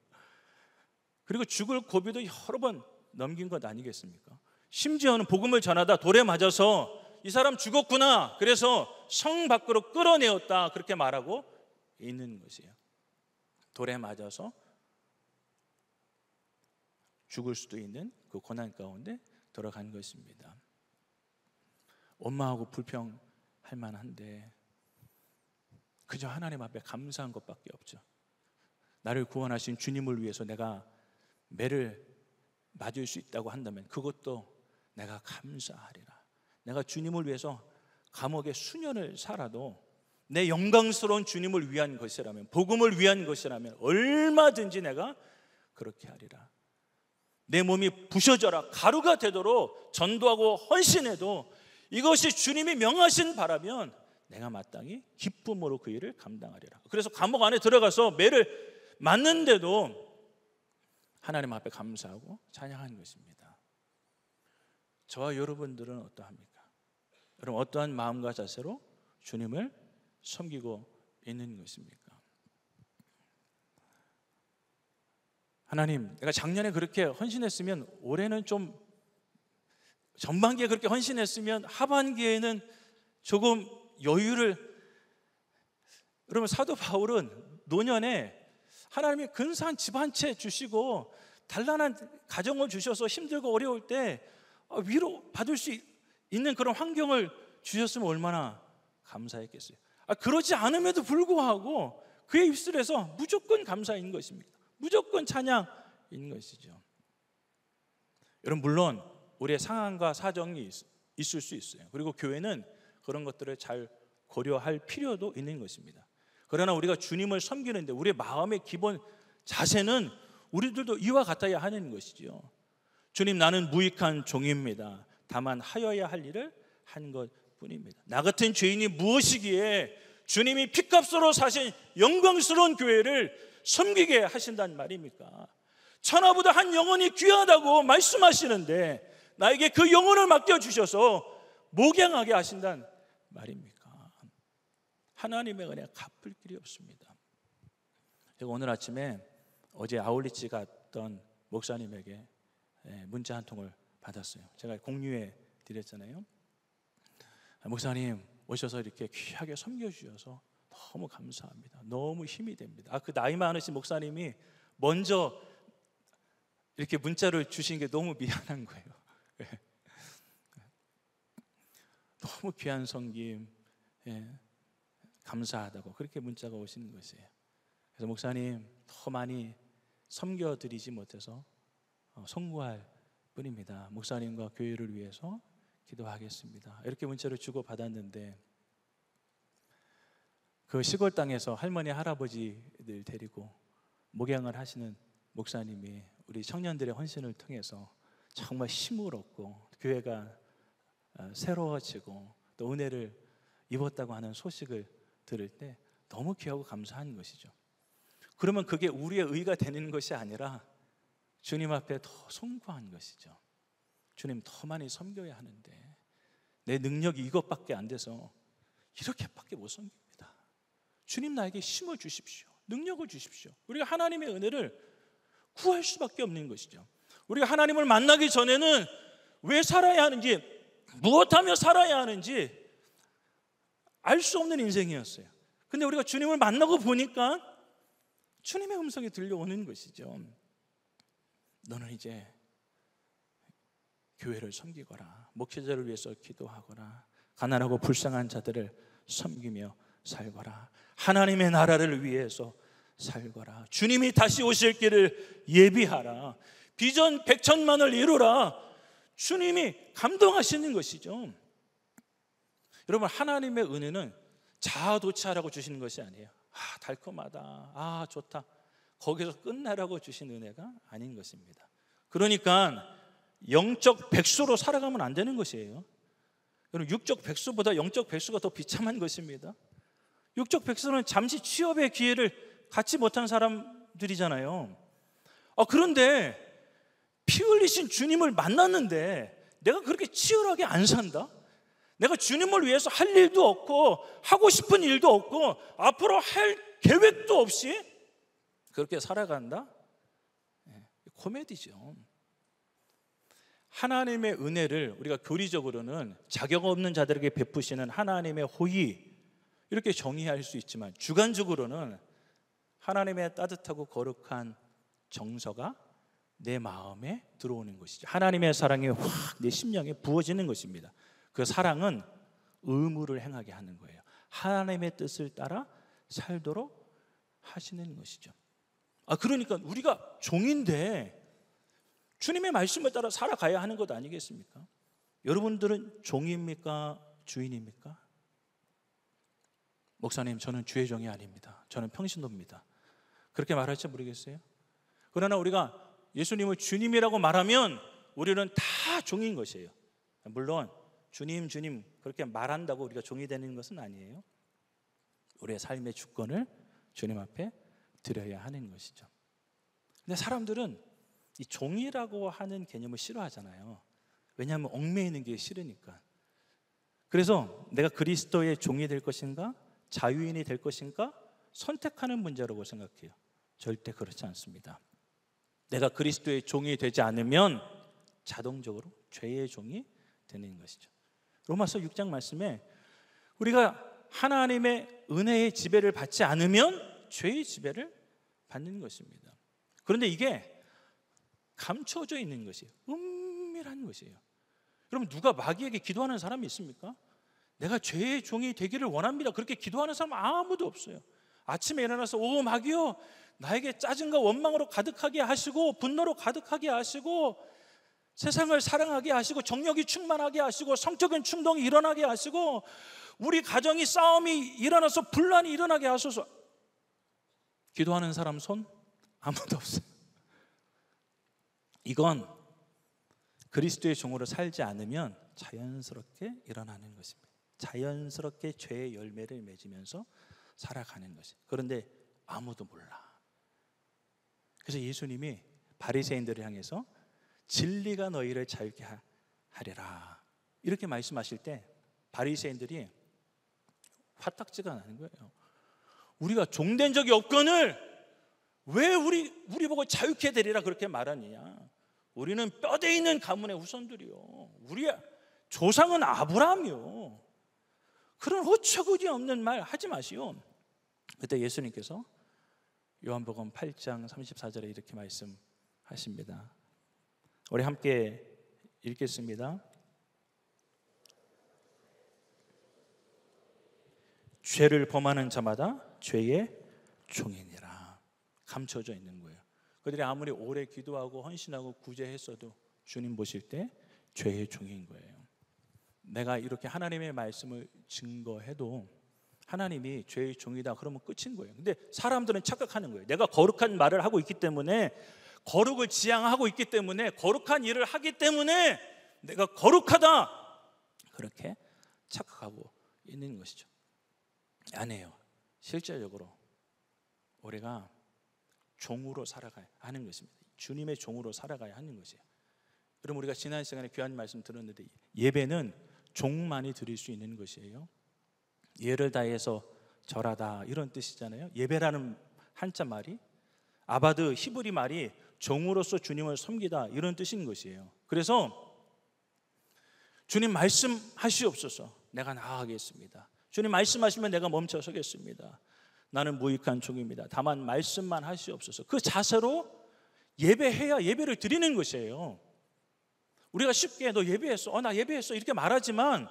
그리고 죽을 고비도 여러 번 넘긴 것 아니겠습니까? 심지어는 복음을 전하다 돌에 맞아서 이 사람 죽었구나, 그래서 성 밖으로 끌어내었다, 그렇게 말하고 있는 것이에요. 돌에 맞아서 죽을 수도 있는 그 고난 가운데 들어간 것입니다. 원망하고 불평할 만한데 그저 하나님 앞에 감사한 것밖에 없죠. 나를 구원하신 주님을 위해서 내가 매를 맞을 수 있다고 한다면 그것도 내가 감사하리라. 내가 주님을 위해서 감옥에 수년을 살아도 내 영광스러운 주님을 위한 것이라면, 복음을 위한 것이라면 얼마든지 내가 그렇게 하리라. 내 몸이 부셔져라 가루가 되도록 전도하고 헌신해도 이것이 주님이 명하신 바라면 내가 마땅히 기쁨으로 그 일을 감당하리라. 그래서 감옥 안에 들어가서 매를 맞는데도 하나님 앞에 감사하고 찬양하는 것입니다. 저와 여러분들은 어떠합니까? 여러분 어떠한 마음과 자세로 주님을 섬기고 있는 것입니까? 하나님, 내가 작년에 그렇게 헌신했으면 올해는 좀, 전반기에 그렇게 헌신했으면 하반기에는 조금 여유를. 여러분 사도 바울은 노년에 하나님이 근사한 집 한 채 주시고 단란한 가정을 주셔서 힘들고 어려울 때 위로 받을 수 있는 그런 환경을 주셨으면 얼마나 감사했겠어요. 그러지 않음에도 불구하고 그의 입술에서 무조건 감사인 것입니다. 무조건 찬양인 것이죠. 여러분 물론 우리의 상황과 사정이 있을 수 있어요. 그리고 교회는 그런 것들을 잘 고려할 필요도 있는 것입니다. 그러나 우리가 주님을 섬기는데 우리의 마음의 기본 자세는 우리들도 이와 같아야 하는 것이죠. 주님, 나는 무익한 종입니다. 다만 하여야 할 일을 한 것뿐입니다. 나 같은 죄인이 무엇이기에 주님이 피값으로 사신 영광스러운 교회를 섬기게 하신단 말입니까? 천하보다 한 영혼이 귀하다고 말씀하시는데 나에게 그 영혼을 맡겨주셔서 목양하게 하신단 말입니까? 하나님의 은혜 갚을 길이 없습니다. 제가 오늘 아침에 어제 아울리치 갔던 목사님에게 문자 한 통을 받았어요. 제가 공유해 드렸잖아요. 목사님 오셔서 이렇게 귀하게 섬겨주셔서 너무 감사합니다. 너무 힘이 됩니다. 그 나이 많으신 목사님이 먼저 이렇게 문자를 주신 게 너무 미안한 거예요. 너무 귀한 섬김, 감사하다고 그렇게 문자가 오시는 것이에요. 그래서 목사님 더 많이 섬겨드리지 못해서 송구할 뿐입니다. 목사님과 교회를 위해서 기도하겠습니다. 이렇게 문자를 주고 받았는데 그 시골 땅에서 할머니 할아버지들 데리고 목양을 하시는 목사님이 우리 청년들의 헌신을 통해서 정말 힘을 얻고 교회가 새로워지고 또 은혜를 입었다고 하는 소식을 들을 때 너무 귀하고 감사한 것이죠. 그러면 그게 우리의 의가 되는 것이 아니라 주님 앞에 더 송구한 것이죠. 주님 더 많이 섬겨야 하는데 내 능력이 이것밖에 안 돼서 이렇게밖에 못 섬깁니다. 주님 나에게 힘을 주십시오. 능력을 주십시오. 우리가 하나님의 은혜를 구할 수밖에 없는 것이죠. 우리가 하나님을 만나기 전에는 왜 살아야 하는지, 무엇하며 살아야 하는지 알 수 없는 인생이었어요. 근데 우리가 주님을 만나고 보니까 주님의 음성이 들려오는 것이죠. 너는 이제 교회를 섬기거라, 목회자를 위해서 기도하거라, 가난하고 불쌍한 자들을 섬기며 살거라, 하나님의 나라를 위해서 살거라. 주님이 다시 오실 길을 예비하라. 비전 100천만을 이루라. 주님이 감동하시는 것이죠. 여러분, 하나님의 은혜는 자아도취하라고 주시는 것이 아니에요. 달콤하다, 좋다, 거기서 끝나라고 주신 은혜가 아닌 것입니다. 그러니까 영적 백수로 살아가면 안 되는 것이에요. 여러분, 육적 백수보다 영적 백수가 더 비참한 것입니다. 육적 백수는 잠시 취업의 기회를 갖지 못한 사람들이잖아요. 그런데 피 흘리신 주님을 만났는데 내가 그렇게 치열하게 안 산다? 내가 주님을 위해서 할 일도 없고 하고 싶은 일도 없고 앞으로 할 계획도 없이 그렇게 살아간다? 코미디죠. 하나님의 은혜를 우리가 교리적으로는 자격 없는 자들에게 베푸시는 하나님의 호의, 이렇게 정의할 수 있지만 주관적으로는 하나님의 따뜻하고 거룩한 정서가 내 마음에 들어오는 것이죠. 하나님의 사랑이 확 내 심령에 부어지는 것입니다. 그 사랑은 의무를 행하게 하는 거예요. 하나님의 뜻을 따라 살도록 하시는 것이죠. 그러니까 우리가 종인데 주님의 말씀을 따라 살아가야 하는 것 아니겠습니까? 여러분들은 종입니까? 주인입니까? 목사님, 저는 주의 종이 아닙니다. 저는 평신도입니다. 그렇게 말할지 모르겠어요. 그러나 우리가 예수님을 주님이라고 말하면 우리는 다 종인 것이에요. 물론 주님, 주님 그렇게 말한다고 우리가 종이 되는 것은 아니에요. 우리의 삶의 주권을 주님 앞에 드려야 하는 것이죠. 근데 사람들은 이 종이라고 하는 개념을 싫어하잖아요. 왜냐하면 얽매이는 게 싫으니까. 그래서 내가 그리스도의 종이 될 것인가, 자유인이 될 것인가 선택하는 문제라고 생각해요. 절대 그렇지 않습니다. 내가 그리스도의 종이 되지 않으면 자동적으로 죄의 종이 되는 것이죠. 로마서 6장 말씀에 우리가 하나님의 은혜의 지배를 받지 않으면 죄의 지배를 받는 것입니다. 그런데 이게 감춰져 있는 것이에요. 은밀한 것이에요. 여러분, 누가 마귀에게 기도하는 사람이 있습니까? 내가 죄의 종이 되기를 원합니다. 그렇게 기도하는 사람 아무도 없어요. 아침에 일어나서 오 마귀요, 나에게 짜증과 원망으로 가득하게 하시고 분노로 가득하게 하시고 세상을 사랑하게 하시고 정욕이 충만하게 하시고 성적인 충동이 일어나게 하시고 우리 가정이 싸움이 일어나서 분란이 일어나게 하소서. 기도하는 사람 손 아무도 없어요. 이건 그리스도의 종으로 살지 않으면 자연스럽게 일어나는 것입니다. 자연스럽게 죄의 열매를 맺으면서 살아가는 것이에요. 그런데 아무도 몰라. 그래서 예수님이 바리새인들을 향해서 진리가 너희를 자유케 하리라 이렇게 말씀하실 때 바리새인들이 화딱지가 나는 거예요. 우리가 종된 적이 없거늘 왜 우리 보고 자유케 되리라 그렇게 말하느냐. 우리는 뼈대 있는 가문의 후손들이요, 우리의 조상은 아브라함이요. 그런 어처구니 없는 말 하지 마시오. 그때 예수님께서 요한복음 8장 34절에 이렇게 말씀하십니다. 우리 함께 읽겠습니다. 죄를 범하는 자마다 죄의 종이니라. 감춰져 있는 거예요. 그들이 아무리 오래 기도하고 헌신하고 구제했어도 주님 보실 때 죄의 종인 거예요. 내가 이렇게 하나님의 말씀을 증거해도 하나님이 죄의 종이다 그러면 끝인 거예요. 근데 사람들은 착각하는 거예요. 내가 거룩한 말을 하고 있기 때문에, 거룩을 지향하고 있기 때문에, 거룩한 일을 하기 때문에 내가 거룩하다 그렇게 착각하고 있는 것이죠. 아니에요. 실제적으로 우리가 종으로 살아가야 하는 것입니다. 주님의 종으로 살아가야 하는 것이에요. 여러분, 우리가 지난 시간에 귀한 말씀 들었는데 예배는 종만이 드릴 수 있는 것이에요. 예를 다해서 절하다 이런 뜻이잖아요. 예배라는 한자 말이 아바드 히브리 말이 종으로서 주님을 섬기다 이런 뜻인 것이에요. 그래서 주님 말씀하시옵소서, 내가 나아가겠습니다. 주님 말씀하시면 내가 멈춰 서겠습니다. 나는 무익한 종입니다. 다만 말씀만 하시옵소서. 그 자세로 예배해야 예배를 드리는 것이에요. 우리가 쉽게 너 예배했어, 나 예배했어 이렇게 말하지만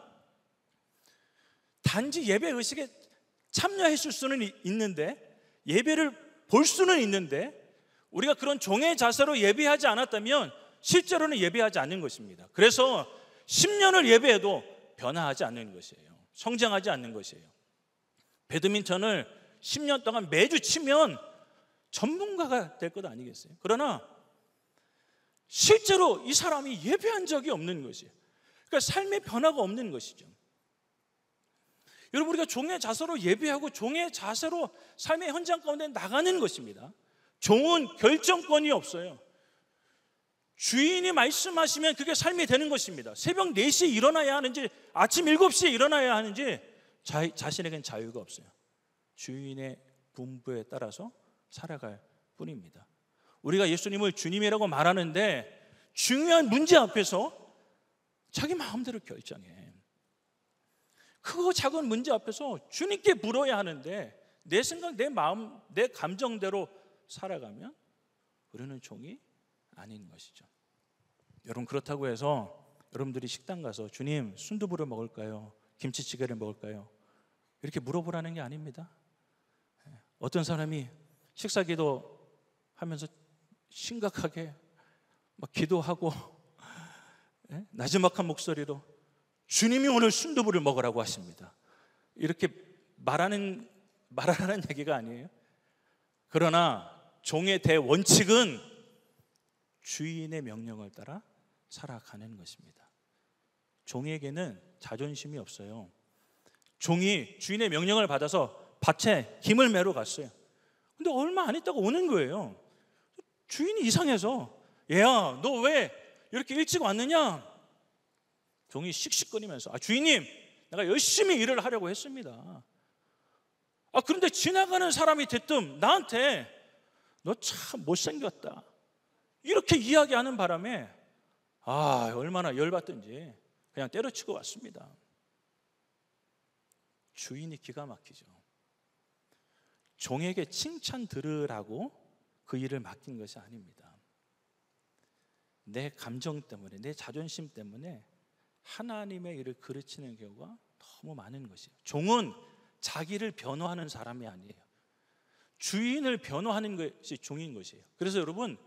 단지 예배 의식에 참여했을 수는 있는데 예배를 볼 수는 있는데 우리가 그런 종의 자세로 예배하지 않았다면 실제로는 예배하지 않는 것입니다. 그래서 10년을 예배해도 변화하지 않는 것이에요. 성장하지 않는 것이에요. 배드민턴을 10년 동안 매주 치면 전문가가 될 것 아니겠어요? 그러나 실제로 이 사람이 예배한 적이 없는 것이에요. 그러니까 삶의 변화가 없는 것이죠. 여러분, 우리가 종의 자세로 예배하고 종의 자세로 삶의 현장 가운데 나가는 것입니다. 종은 결정권이 없어요. 주인이 말씀하시면 그게 삶이 되는 것입니다. 새벽 4시에 일어나야 하는지 아침 7시에 일어나야 하는지 자신에겐 자유가 없어요. 주인의 분부에 따라서 살아갈 뿐입니다. 우리가 예수님을 주님이라고 말하는데 중요한 문제 앞에서 자기 마음대로 결정해. 크고 작은 문제 앞에서 주님께 물어야 하는데 내 생각, 내 마음, 내 감정대로 살아가면 우리는 종이 아닌 것이죠. 여러분, 그렇다고 해서 여러분들이 식당 가서 주님 순두부를 먹을까요? 김치찌개를 먹을까요? 이렇게 물어보라는 게 아닙니다. 어떤 사람이 식사기도 하면서 심각하게 막 기도하고 나지막한 목소리로 주님이 오늘 순두부를 먹으라고 하십니다. 이렇게 말하라는 얘기가 아니에요. 그러나 종의 대원칙은 주인의 명령을 따라 살아가는 것입니다. 종에게는 자존심이 없어요. 종이 주인의 명령을 받아서 밭에 김을 매러 갔어요. 근데 얼마 안 있다가 오는 거예요. 주인이 이상해서 얘야, 너 왜 이렇게 일찍 왔느냐? 종이 씩씩거리면서 주인님, 내가 열심히 일을 하려고 했습니다. 그런데 지나가는 사람이 대뜸 나한테 너 참 못생겼다 이렇게 이야기하는 바람에 얼마나 열받든지 그냥 때려치고 왔습니다. 주인이 기가 막히죠. 종에게 칭찬 들으라고 그 일을 맡긴 것이 아닙니다. 내 감정 때문에, 내 자존심 때문에 하나님의 일을 그르치는 경우가 너무 많은 것이에요. 종은 자기를 변호하는 사람이 아니에요. 주인을 변호하는 것이 종인 것이에요. 그래서 여러분,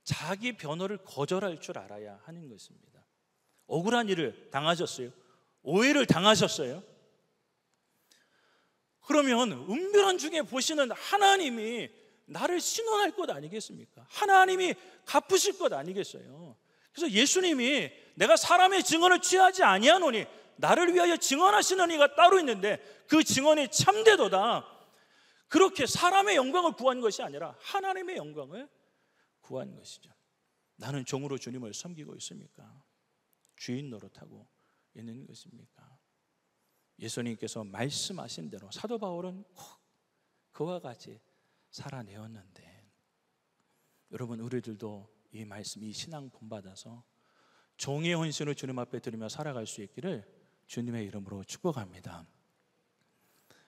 자기 변호를 거절할 줄 알아야 하는 것입니다. 억울한 일을 당하셨어요? 오해를 당하셨어요? 그러면 은밀한 중에 보시는 하나님이 나를 신원할 것 아니겠습니까? 하나님이 갚으실 것 아니겠어요? 그래서 예수님이 내가 사람의 증언을 취하지 아니하노니 나를 위하여 증언하시는 이가 따로 있는데 그 증언이 참되도다. 그렇게 사람의 영광을 구한 것이 아니라 하나님의 영광을 구한 것이죠. 나는 종으로 주님을 섬기고 있습니까? 주인 노릇하고 있는 것입니까? 예수님께서 말씀하신 대로 사도 바울은 꼭 그와 같이 살아내었는데, 여러분, 우리들도 이 말씀, 이 신앙 본받아서 종의 헌신을 주님 앞에 드리며 살아갈 수 있기를 주님의 이름으로 축복합니다.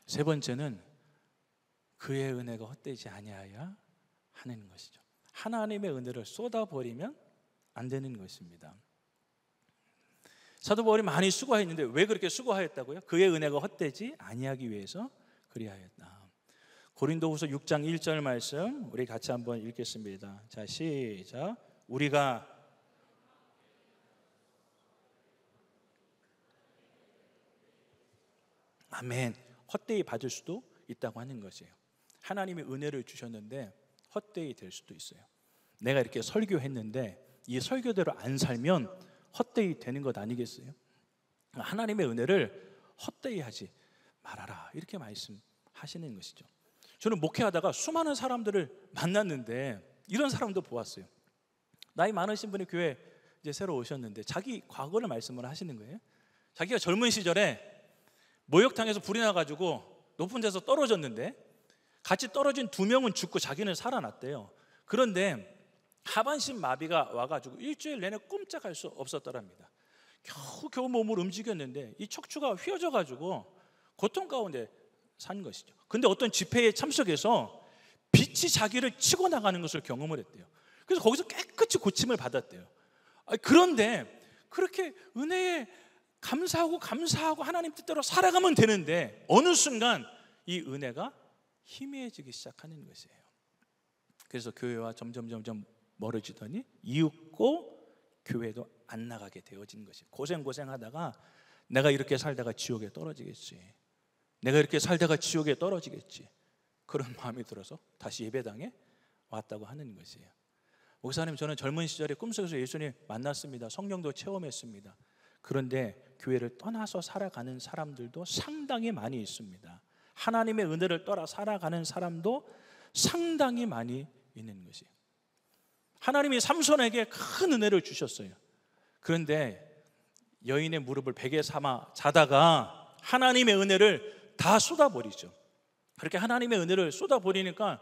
세 번째는 그의 은혜가 헛되지 아니하여 하는 것이죠. 하나님의 은혜를 쏟아버리면 안 되는 것입니다. 사도 바울이 많이 수고했는데 왜 그렇게 수고하였다고요? 그의 은혜가 헛되지 아니하기 위해서 그리하였다. 고린도후서 6장 1절 말씀 우리 같이 한번 읽겠습니다. 자, 시작. 우리가 아멘. 헛되이 받을 수도 있다고 하는 것이에요. 하나님이 은혜를 주셨는데 헛되이 될 수도 있어요. 내가 이렇게 설교했는데 이 설교대로 안 살면 헛되이 되는 것 아니겠어요? 하나님의 은혜를 헛되이 하지 말아라, 이렇게 말씀하시는 것이죠. 저는 목회하다가 수많은 사람들을 만났는데 이런 사람도 보았어요. 나이 많으신 분이 교회 이제 새로 오셨는데 자기 과거를 말씀을 하시는 거예요. 자기가 젊은 시절에 목욕탕에서 불이 나가지고 높은 데서 떨어졌는데 같이 떨어진 2명은 죽고 자기는 살아났대요. 그런데 하반신 마비가 와가지고 일주일 내내 꼼짝할 수 없었더랍니다. 겨우 몸을 움직였는데 이 척추가 휘어져가지고 고통 가운데 산 것이죠. 근데 어떤 집회에 참석해서 빛이 자기를 치고 나가는 것을 경험을 했대요. 그래서 거기서 깨끗이 고침을 받았대요. 그런데 그렇게 은혜에 감사하고 하나님 뜻대로 살아가면 되는데 어느 순간 이 은혜가 희미해지기 시작하는 것이에요. 그래서 교회와 점점 멀어지더니 이웃고 교회도 안 나가게 되어진 것이. 고생하다가 내가 이렇게 살다가 지옥에 떨어지겠지, 내가 이렇게 살다가 지옥에 떨어지겠지, 그런 마음이 들어서 다시 예배당에 왔다고 하는 것이에요. 목사님, 저는 젊은 시절에 꿈속에서 예수님 만났습니다. 성령도 체험했습니다. 그런데 교회를 떠나서 살아가는 사람들도 상당히 많이 있습니다. 하나님의 은혜를 떠나 살아가는 사람도 상당히 많이 있는 것이에요. 하나님이 삼손에게 큰 은혜를 주셨어요. 그런데 여인의 무릎을 베개 삼아 자다가 하나님의 은혜를 다 쏟아버리죠. 그렇게 하나님의 은혜를 쏟아버리니까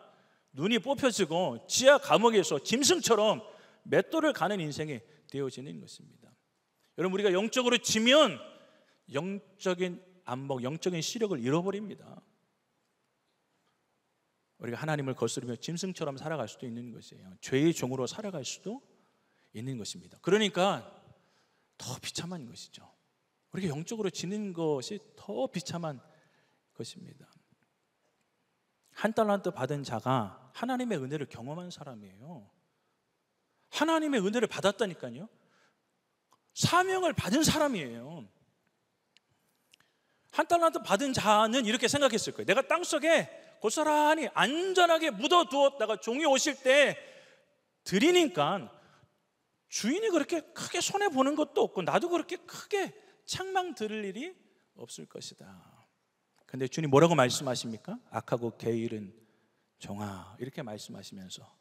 눈이 뽑혀지고 지하 감옥에서 짐승처럼 맷돌을 가는 인생이 되어지는 것입니다. 여러분, 우리가 영적으로 지면 영적인 안목, 영적인 시력을 잃어버립니다. 우리가 하나님을 거스르며 짐승처럼 살아갈 수도 있는 것이에요. 죄의 종으로 살아갈 수도 있는 것입니다. 그러니까 더 비참한 것이죠. 우리가 영적으로 지는 것이 더 비참한 것입니다. 한 달란트 받은 자가 하나님의 은혜를 경험한 사람이에요. 하나님의 은혜를 받았다니까요. 사명을 받은 사람이에요. 한 달란트 받은 자는 이렇게 생각했을 거예요. 내가 땅속에 고스란히 안전하게 묻어두었다가 종이 오실 때 드리니까 주인이 그렇게 크게 손해보는 것도 없고 나도 그렇게 크게 책망 들을 일이 없을 것이다. 근데 주님 뭐라고 말씀하십니까? 악하고 게으른 종아, 이렇게 말씀하시면서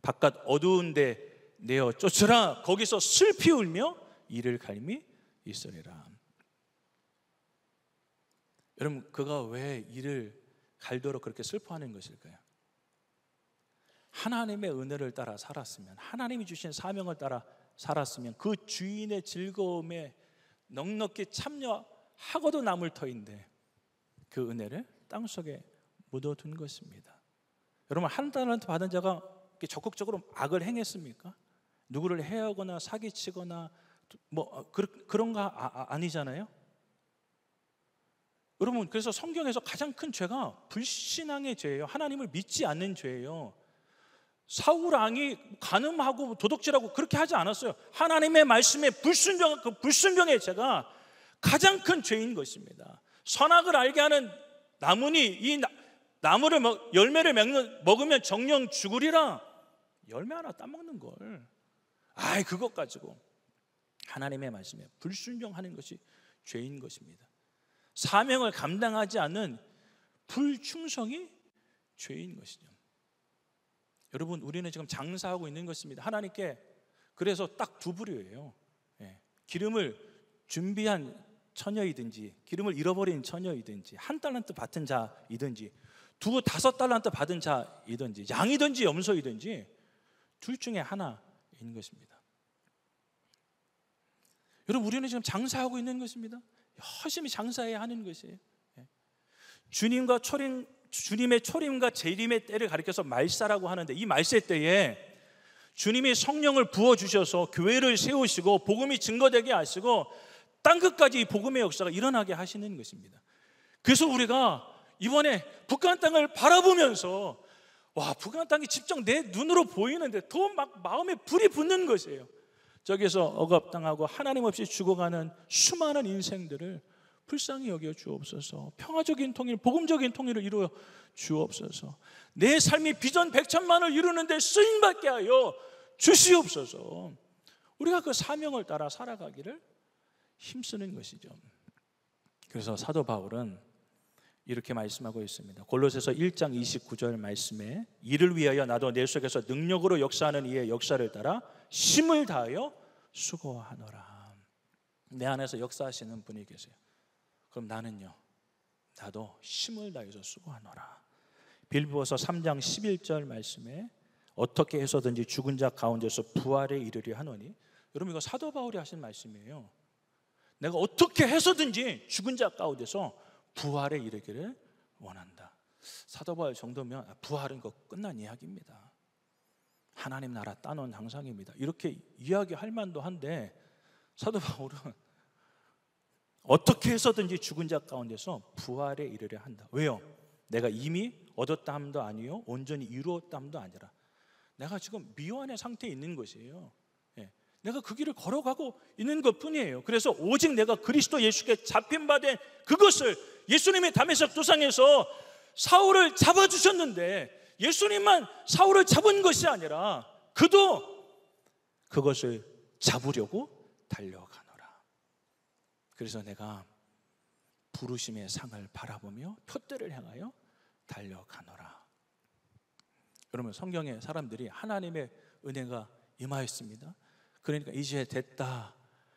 바깥 어두운 데 내어 쫓으라. 거기서 슬피 울며 이를 갈미 있으리라. 여러분, 그가 왜 이를 갈도록 그렇게 슬퍼하는 것일까요? 하나님의 은혜를 따라 살았으면, 하나님이 주신 사명을 따라 살았으면 그 주인의 즐거움에 넉넉히 참여하고도 남을 터인데 그 은혜를 땅속에 묻어둔 것입니다. 여러분, 한 달란트 받은 자가 적극적으로 악을 행했습니까? 누구를 해하거나 사기치거나 그런 거 아니잖아요. 여러분, 그래서 성경에서 가장 큰 죄가 불신앙의 죄예요. 하나님을 믿지 않는 죄예요. 사울 왕이 간음하고 도둑질하고 그렇게 하지 않았어요. 하나님의 말씀에 불순종한 그 불순종의 죄가 가장 큰 죄인 것입니다. 선악을 알게 하는 나무니 이 나무를 열매를 먹으면 정령 죽으리라. 열매 하나 따먹는 걸, 그것 가지고 하나님의 말씀에 불순종하는 것이 죄인 것입니다. 사명을 감당하지 않는 불충성이 죄인 것이죠. 여러분, 우리는 지금 장사하고 있는 것입니다. 하나님께 그래서 딱 두 부류예요. 기름을 준비한 처녀이든지 기름을 잃어버린 처녀이든지 한 달란트 받은 자이든지 5달란트 받은 자이든지 양이든지 염소이든지 둘 중에 하나인 것입니다. 여러분, 우리는 지금 장사하고 있는 것입니다. 열심히 장사해야 하는 것이에요. 주님의 초림과 재림의 때를 가리켜서 말사라고 하는데, 이 말세 때에 주님이 성령을 부어주셔서 교회를 세우시고 복음이 증거되게 하시고 땅끝까지 이 복음의 역사가 일어나게 하시는 것입니다. 그래서 우리가 이번에 북한 땅을 바라보면서 북한 땅이 직접 내 눈으로 보이는데 더 막 마음에 불이 붙는 것이에요. 저기서 억압당하고 하나님 없이 죽어가는 수많은 인생들을 불쌍히 여겨 주옵소서. 평화적인 통일, 복음적인 통일을 이루어 주옵소서. 내 삶이 비전 100천만을 이루는데 쓰임받게 하여 주시옵소서. 우리가 그 사명을 따라 살아가기를 힘쓰는 것이죠. 그래서 사도 바울은 이렇게 말씀하고 있습니다. 골로새서 1장 29절 말씀에 이를 위하여 나도 내 속에서 능력으로 역사하는 이의 역사를 따라 힘을 다하여 수고하노라. 내 안에서 역사하시는 분이 계세요. 그럼 나도 힘을 다해서 수고하노라. 빌보서 3장 11절 말씀에 어떻게 해서든지 죽은 자 가운데서 부활에 이르려 하노니. 여러분, 이거 사도 바울이 하신 말씀이에요. 내가 어떻게 해서든지 죽은 자 가운데서 부활에 이르기를 원한다. 사도 바울 정도면 부활은 끝난 이야기입니다. 하나님 나라 따놓은 당상입니다. 이렇게 이야기할 만도 한데 사도 바울은 어떻게 해서든지 죽은 자 가운데서 부활에 이르려 한다. 왜요? 내가 이미 얻었다 함도 아니요 온전히 이루었다 함도 아니라 내가 지금 미완의 상태에 있는 것이에요. 예. 내가 그 길을 걸어가고 있는 것뿐이에요. 그래서 오직 내가 그리스도 예수께 잡힌 바 된 그것을, 예수님의 다메섹 도상에서 사울을 잡아주셨는데 예수님만 사울을 잡은 것이 아니라 그도 그것을 잡으려고 달려가노라. 그래서 내가 부르심의 상을 바라보며 표대를 향하여 달려가노라. 여러분, 성경에 사람들이 하나님의 은혜가 임하였습니다, 그러니까 이제 됐다,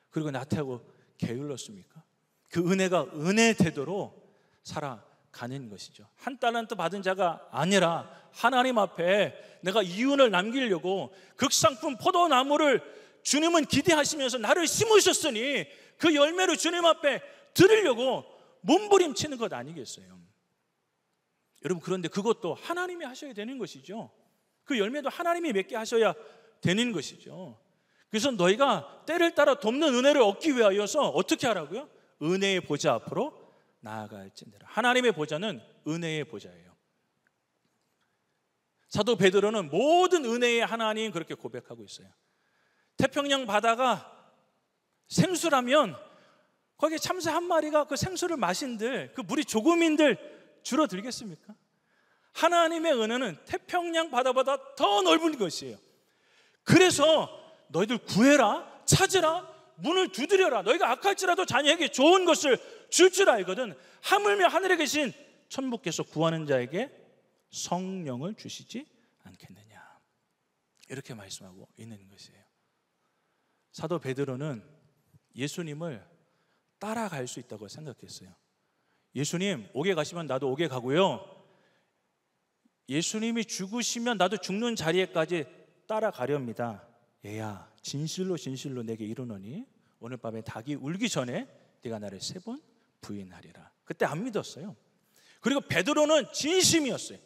그리고 나태하고 게을렀습니까? 그 은혜가 은혜 되도록 살아가는 것이죠. 한 달란트 받은 자가 아니라 하나님 앞에 내가 이윤을 남기려고 극상품 포도나무를 주님은 기대하시면서 나를 심으셨으니 그 열매를 주님 앞에 드리려고 몸부림치는 것 아니겠어요? 여러분, 그런데 그것도 하나님이 하셔야 되는 것이죠. 그 열매도 하나님이 맺게 하셔야 되는 것이죠. 그래서 너희가 때를 따라 돕는 은혜를 얻기 위하여서 어떻게 하라고요? 은혜의 보좌 앞으로 나아갈지니라. 하나님의 보좌는 은혜의 보좌예요. 사도 베드로는 모든 은혜의 하나님 그렇게 고백하고 있어요. 태평양 바다가 생수라면 거기에 참새 한 마리가 그 생수를 마신들 그 물이 조금인들 줄어들겠습니까? 하나님의 은혜는 태평양 바다보다 더 넓은 것이에요. 그래서 너희들 구해라, 찾으라, 문을 두드려라. 너희가 악할지라도 자녀에게 좋은 것을 줄 줄 알거든 하물며 하늘에 계신 천부께서 구하는 자에게 성령을 주시지 않겠느냐. 이렇게 말씀하고 있는 것이에요. 사도 베드로는 예수님을 따라갈 수 있다고 생각했어요. 예수님 오게 가시면 나도 오게 가고요, 예수님이 죽으시면 나도 죽는 자리에까지 따라가렵니다. 얘야, 진실로 진실로 내게 이르노니 오늘 밤에 닭이 울기 전에 네가 나를 3번 부인하리라. 그때 안 믿었어요. 그리고 베드로는 진심이었어요.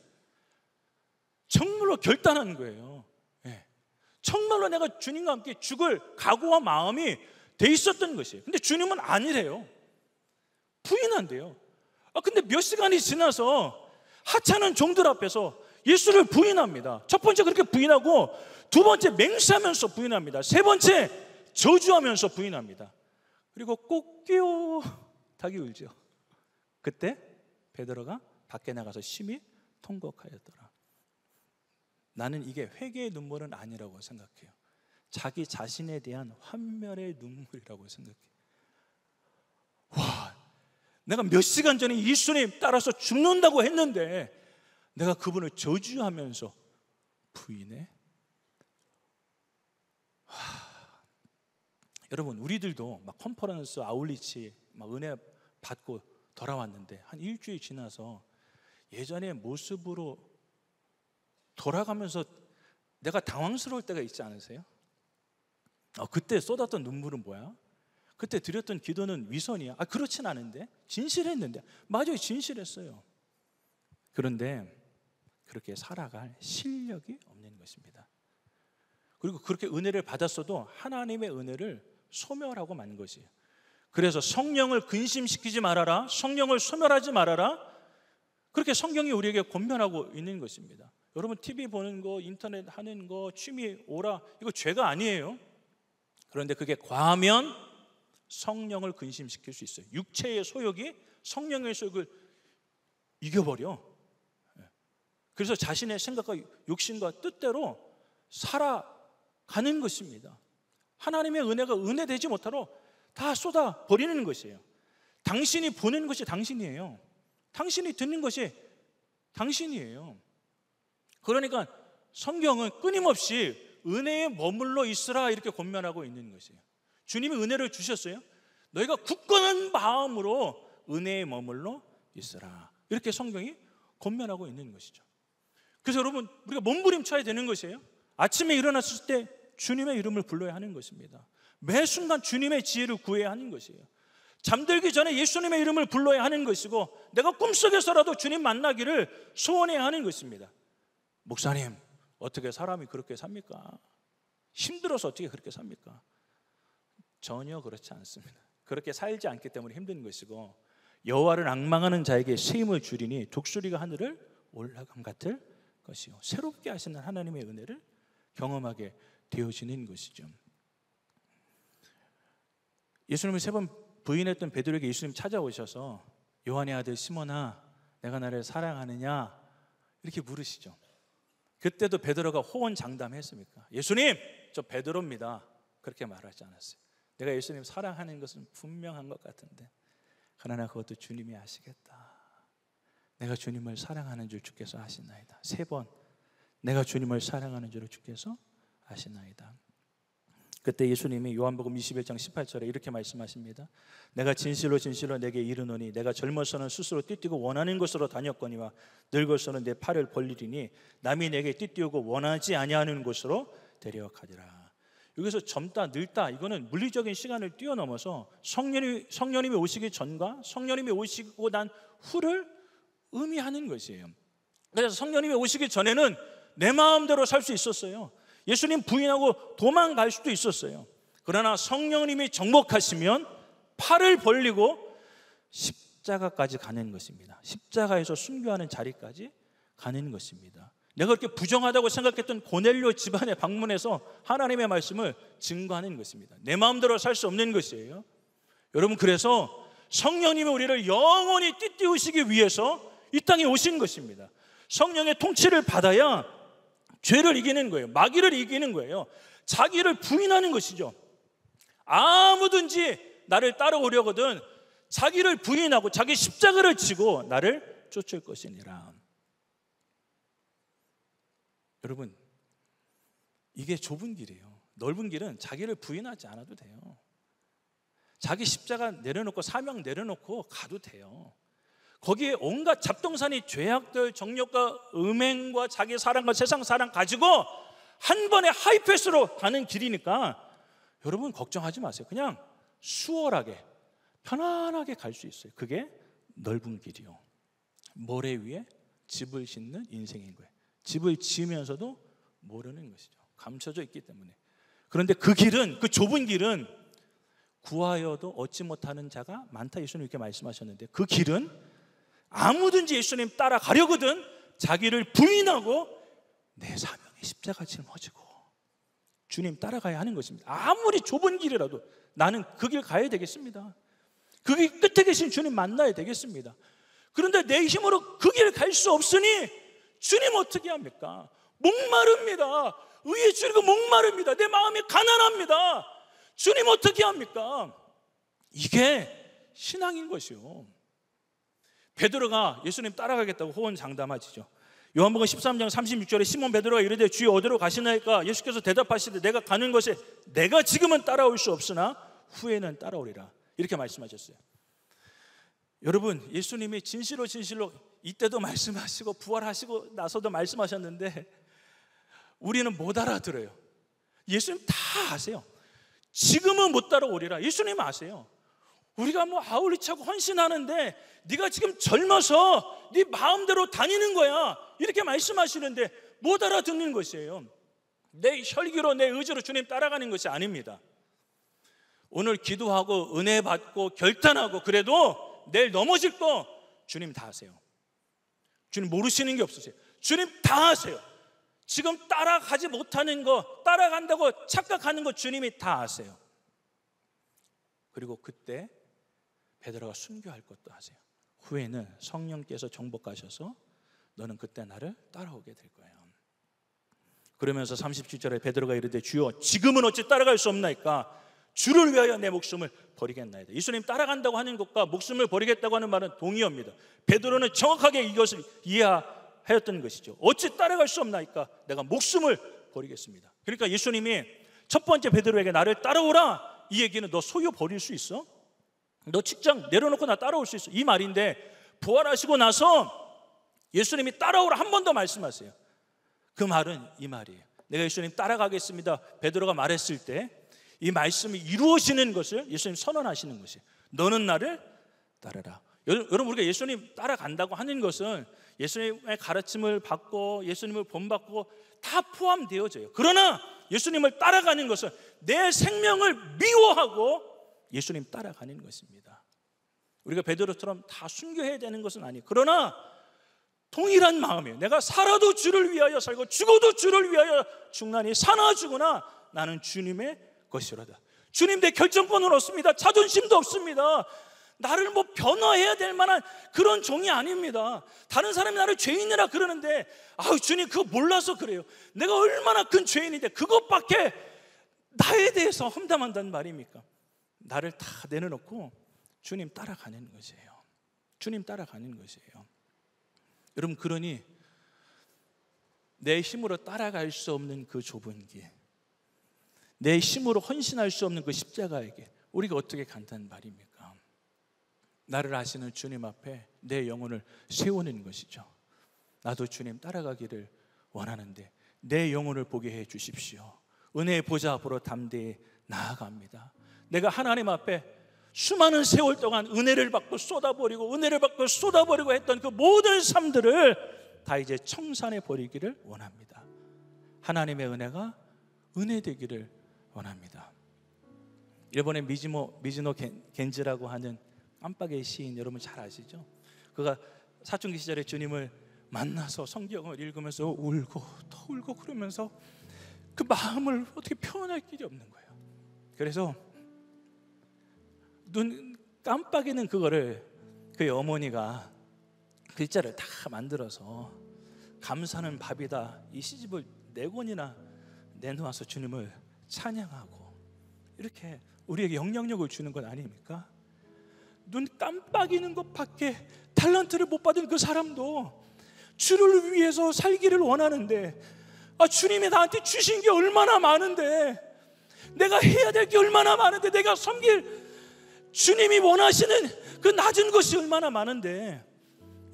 정말로 결단한 거예요. 예. 정말로 내가 주님과 함께 죽을 각오와 마음이 돼 있었던 것이에요. 근데 주님은 아니래요. 부인한대요. 근데 몇 시간이 지나서 하찮은 종들 앞에서 예수를 부인합니다. 첫 번째 그렇게 부인하고, 두 번째 맹세하면서 부인합니다. 세 번째 저주하면서 부인합니다. 그리고 꼭끼요 닭이 울죠. 그때 베드로가 밖에 나가서 심히 통곡하였더라. 나는 이게 회개의 눈물은 아니라고 생각해요. 자기 자신에 대한 환멸의 눈물이라고 생각해요. 와, 내가 몇 시간 전에 예수님 따라서 죽는다고 했는데 내가 그분을 저주하면서 부인해? 여러분, 우리들도 막 컨퍼런스, 아울리치 막 은혜 받고 돌아왔는데 한 일주일 지나서 예전의 모습으로 돌아가면서 내가 당황스러울 때가 있지 않으세요? 그때 쏟았던 눈물은 뭐야? 그때 드렸던 기도는 위선이야? 그렇진 않은데, 진실했는데. 맞아요, 진실했어요. 그런데 그렇게 살아갈 실력이 없는 것입니다. 그리고 그렇게 은혜를 받았어도 하나님의 은혜를 소멸하고 만 것이에요. 그래서 성령을 근심시키지 말아라, 성령을 소멸하지 말아라, 그렇게 성경이 우리에게 권면하고 있는 것입니다. 여러분, TV 보는 거, 인터넷 하는 거, 취미 오라, 이거 죄가 아니에요. 그런데 그게 과하면 성령을 근심시킬 수 있어요. 육체의 소욕이 성령의 소욕을 이겨버려. 그래서 자신의 생각과 욕심과 뜻대로 살아가는 것입니다. 하나님의 은혜가 은혜되지 못하도록 다 쏟아버리는 것이에요. 당신이 보는 것이 당신이에요. 당신이 듣는 것이 당신이에요. 그러니까 성경은 끊임없이 은혜에 머물러 있으라 이렇게 권면하고 있는 것이에요. 주님이 은혜를 주셨어요. 너희가 굳건한 마음으로 은혜에 머물러 있으라, 이렇게 성경이 권면하고 있는 것이죠. 그래서 여러분, 우리가 몸부림쳐야 되는 것이에요. 아침에 일어났을 때 주님의 이름을 불러야 하는 것입니다. 매 순간 주님의 지혜를 구해야 하는 것이에요. 잠들기 전에 예수님의 이름을 불러야 하는 것이고, 내가 꿈속에서라도 주님 만나기를 소원해야 하는 것입니다. 목사님, 어떻게 사람이 그렇게 삽니까? 힘들어서 어떻게 그렇게 삽니까? 전혀 그렇지 않습니다. 그렇게 살지 않기 때문에 힘든 것이고, 여호와를 앙망하는 자에게 세임을 주리니 독수리가 하늘을 올라감 같을 것이요, 새롭게 하시는 하나님의 은혜를 경험하게 되어지는 것이죠. 예수님을 3번 부인했던 베드로에게 예수님 찾아오셔서 요한의 아들 시몬아, 내가 나를 사랑하느냐 이렇게 물으시죠. 그때도 베드로가 호언장담했습니까? 예수님, 저 베드로입니다. 그렇게 말하지 않았어요. 내가 예수님 사랑하는 것은 분명한 것 같은데, 그러나 그것도 주님이 아시겠다. 내가 주님을 사랑하는 줄 주께서 아시나이다. 3번 내가 주님을 사랑하는 줄 주께서 아시나이다. 그때 예수님이 요한복음 21장 18절에 이렇게 말씀하십니다. 내가 진실로 진실로 내게 이르노니 내가 젊어서는 스스로 띠뛰고 원하는 곳으로 다녔거니와 늙어서는 내 팔을 벌리리니 남이 내게 띠뛰고 원하지 아니하는 곳으로 데려가리라. 여기서 젊다 늙다, 이거는 물리적인 시간을 뛰어넘어서 성령님이 오시기 전과 성령님이 오시고 난 후를 의미하는 것이에요. 그래서 성령님이 오시기 전에는 내 마음대로 살 수 있었어요. 예수님 부인하고 도망갈 수도 있었어요. 그러나 성령님이 정복하시면 팔을 벌리고 십자가까지 가는 것입니다. 십자가에서 순교하는 자리까지 가는 것입니다. 내가 그렇게 부정하다고 생각했던 고넬료 집안에 방문해서 하나님의 말씀을 증거하는 것입니다. 내 마음대로 살 수 없는 것이에요. 여러분, 그래서 성령님이 우리를 영원히 띠띠우시기 위해서 이 땅에 오신 것입니다. 성령의 통치를 받아야 죄를 이기는 거예요. 마귀를 이기는 거예요. 자기를 부인하는 것이죠. 아무든지 나를 따라오려거든 자기를 부인하고 자기 십자가를 지고 나를 쫓을 것이니라. 여러분, 이게 좁은 길이에요. 넓은 길은 자기를 부인하지 않아도 돼요. 자기 십자가 내려놓고 사명 내려놓고 가도 돼요. 거기에 온갖 잡동사니 죄악들, 정욕과 음행과 자기 사랑과 세상 사랑 가지고 한 번에 하이패스로 가는 길이니까 여러분 걱정하지 마세요. 그냥 수월하게 편안하게 갈 수 있어요. 그게 넓은 길이요. 모래 위에 집을 짓는 인생인 거예요. 집을 지으면서도 모르는 것이죠. 감춰져 있기 때문에. 그런데 그 길은, 그 좁은 길은 구하여도 얻지 못하는 자가 많다, 예수님 이렇게 말씀하셨는데, 그 길은 아무든지 예수님 따라가려거든 자기를 부인하고 내 사명의 십자가 짊어지고 주님 따라가야 하는 것입니다. 아무리 좁은 길이라도 나는 그 길 가야 되겠습니다. 그 길 끝에 계신 주님 만나야 되겠습니다. 그런데 내 힘으로 그 길 갈 수 없으니 주님 어떻게 합니까? 목마릅니다. 의에 줄이고 목마릅니다. 내 마음이 가난합니다. 주님 어떻게 합니까? 이게 신앙인 것이요. 베드로가 예수님 따라가겠다고 호언장담하시죠. 요한복음 13장 36절에 시몬 베드로가 이르되 주여 어디로 가시나이까? 예수께서 대답하시되 내가 가는 것에 내가 지금은 따라올 수 없으나 후에는 따라오리라, 이렇게 말씀하셨어요. 여러분, 예수님이 진실로 진실로 이때도 말씀하시고 부활하시고 나서도 말씀하셨는데 우리는 못 알아들어요. 예수님 다 아세요. 지금은 못 따라오리라, 예수님 아세요. 우리가 뭐 아울리차고 헌신하는데 네가 지금 젊어서 네 마음대로 다니는 거야, 이렇게 말씀하시는데 못 알아듣는 것이에요. 내 혈기로 내 의지로 주님 따라가는 것이 아닙니다. 오늘 기도하고 은혜 받고 결단하고 그래도 내일 넘어질 거 주님 다 아세요. 주님 모르시는 게 없으세요. 주님 다 아세요. 지금 따라가지 못하는 거, 따라간다고 착각하는 거 주님이 다 아세요. 그리고 그때 베드로가 순교할 것도 아세요. 후에는 성령께서 정복하셔서 너는 그때 나를 따라오게 될 거예요. 그러면서 37절에 베드로가 이르되 주여 지금은 어찌 따라갈 수 없나이까? 주를 위하여 내 목숨을 버리겠나이다. 예수님 따라간다고 하는 것과 목숨을 버리겠다고 하는 말은 동의어입니다. 베드로는 정확하게 이것을 이해하였던 것이죠. 어찌 따라갈 수 없나이까? 내가 목숨을 버리겠습니다. 그러니까 예수님이 첫 번째 베드로에게 나를 따라오라, 이 얘기는 너 소유 버릴 수 있어? 너 직장 내려놓고 나 따라올 수 있어? 이 말인데, 부활하시고 나서 예수님이 따라오라 한 번 더 말씀하세요. 그 말은 이 말이에요. 내가 예수님 따라가겠습니다 베드로가 말했을 때 이 말씀이 이루어지는 것을 예수님 선언하시는 것이에요. 너는 나를 따르라. 여러분, 우리가 예수님 따라간다고 하는 것은 예수님의 가르침을 받고 예수님을 본받고 다 포함되어져요. 그러나 예수님을 따라가는 것은 내 생명을 미워하고 예수님 따라가는 것입니다. 우리가 베드로처럼 다 순교해야 되는 것은 아니에요. 그러나 동일한 마음이에요. 내가 살아도 주를 위하여 살고 죽어도 주를 위하여 죽나니 사나 죽으나 나는 주님의 것이로다. 주님 내 결정권은 없습니다. 자존심도 없습니다. 나를 뭐 변화해야 될 만한 그런 종이 아닙니다. 다른 사람이 나를 죄인이라 그러는데 아우 주님 그거 몰라서 그래요. 내가 얼마나 큰 죄인인데 그것밖에 나에 대해서 험담한다는 말입니까? 나를 다 내려놓고 주님 따라가는 것이에요. 주님 따라가는 것이에요. 여러분, 그러니 내 힘으로 따라갈 수 없는 그 좁은 길, 내 힘으로 헌신할 수 없는 그 십자가의 길, 우리가 어떻게 간다는 말입니까? 나를 아시는 주님 앞에 내 영혼을 세우는 것이죠. 나도 주님 따라가기를 원하는데 내 영혼을 보게 해 주십시오. 은혜의 보좌 앞으로 담대히 나아갑니다. 내가 하나님 앞에 수많은 세월 동안 은혜를 받고 쏟아버리고 은혜를 받고 쏟아버리고 했던 그 모든 삶들을 다 이제 청산해 버리기를 원합니다. 하나님의 은혜가 은혜 되기를 원합니다. 일본의 미즈노 겐지라고 하는 깜빡의 시인 여러분 잘 아시죠? 그가 사춘기 시절에 주님을 만나서 성경을 읽으면서 울고 더 울고 그러면서 그 마음을 어떻게 표현할 길이 없는 거예요. 그래서 눈 깜빡이는 그거를 그의 어머니가 글자를 다 만들어서 감사는 밥이다 이 시집을 4권이나 내놓아서 주님을 찬양하고 이렇게 우리에게 영향력을 주는 것 아닙니까? 눈 깜빡이는 것밖에 탤런트를 못 받은 그 사람도 주를 위해서 살기를 원하는데 주님이 나한테 주신 게 얼마나 많은데 내가 해야 될 게 얼마나 많은데 내가 섬길 주님이 원하시는 그 낮은 것이 얼마나 많은데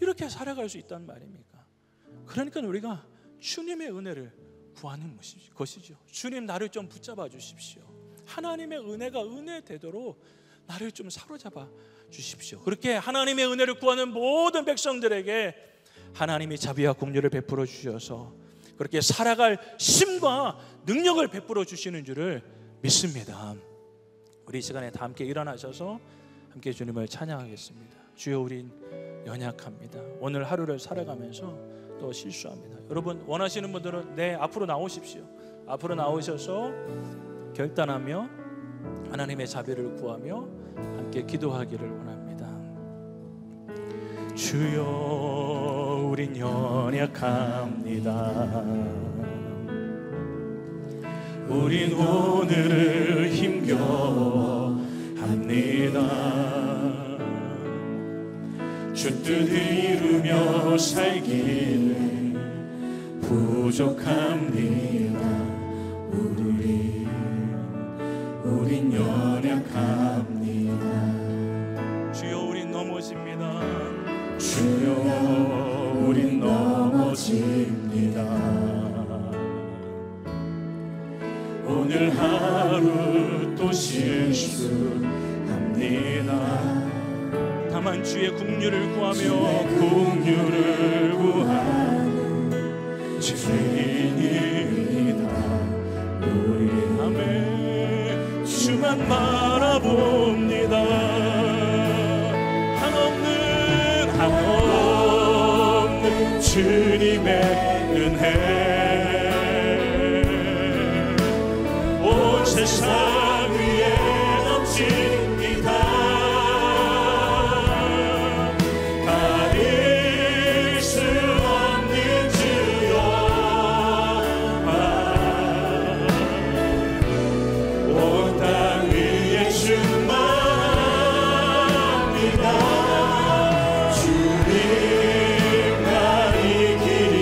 이렇게 살아갈 수 있단 말입니까? 그러니까 우리가 주님의 은혜를 구하는 것이죠. 주님 나를 좀 붙잡아 주십시오. 하나님의 은혜가 은혜 되도록 나를 좀 사로잡아 주십시오. 그렇게 하나님의 은혜를 구하는 모든 백성들에게 하나님이 자비와 긍휼을 베풀어 주셔서 그렇게 살아갈 힘과 능력을 베풀어 주시는 줄을 믿습니다. 우리 이 시간에 다 함께 일어나셔서 함께 주님을 찬양하겠습니다. 주여 우린 연약합니다. 오늘 하루를 살아가면서 또 실수합니다. 여러분 원하시는 분들은 앞으로 나오십시오. 앞으로 나오셔서 결단하며 하나님의 자비를 구하며 함께 기도하기를 원합니다. 주여 우린 연약합니다. 우린 오늘을 힘겨워합니다. 주 뜻을 이루며 살기를 부족합니다. 우린 연약합니다. 주여 우린 넘어집니다. 주여 우린 넘어집니다. 오늘 하루 또 실수합니다. 다만 주의 긍휼을 구하며 긍휼을 구하는 죄인입니다. 우리 아멘. 주만 바라봅니다. 한없는 주님의 은혜 세상 위에 넘칩니다. 가릴 수 없는 주여 온 땅 위에 충만합니다. 주님 나의 길이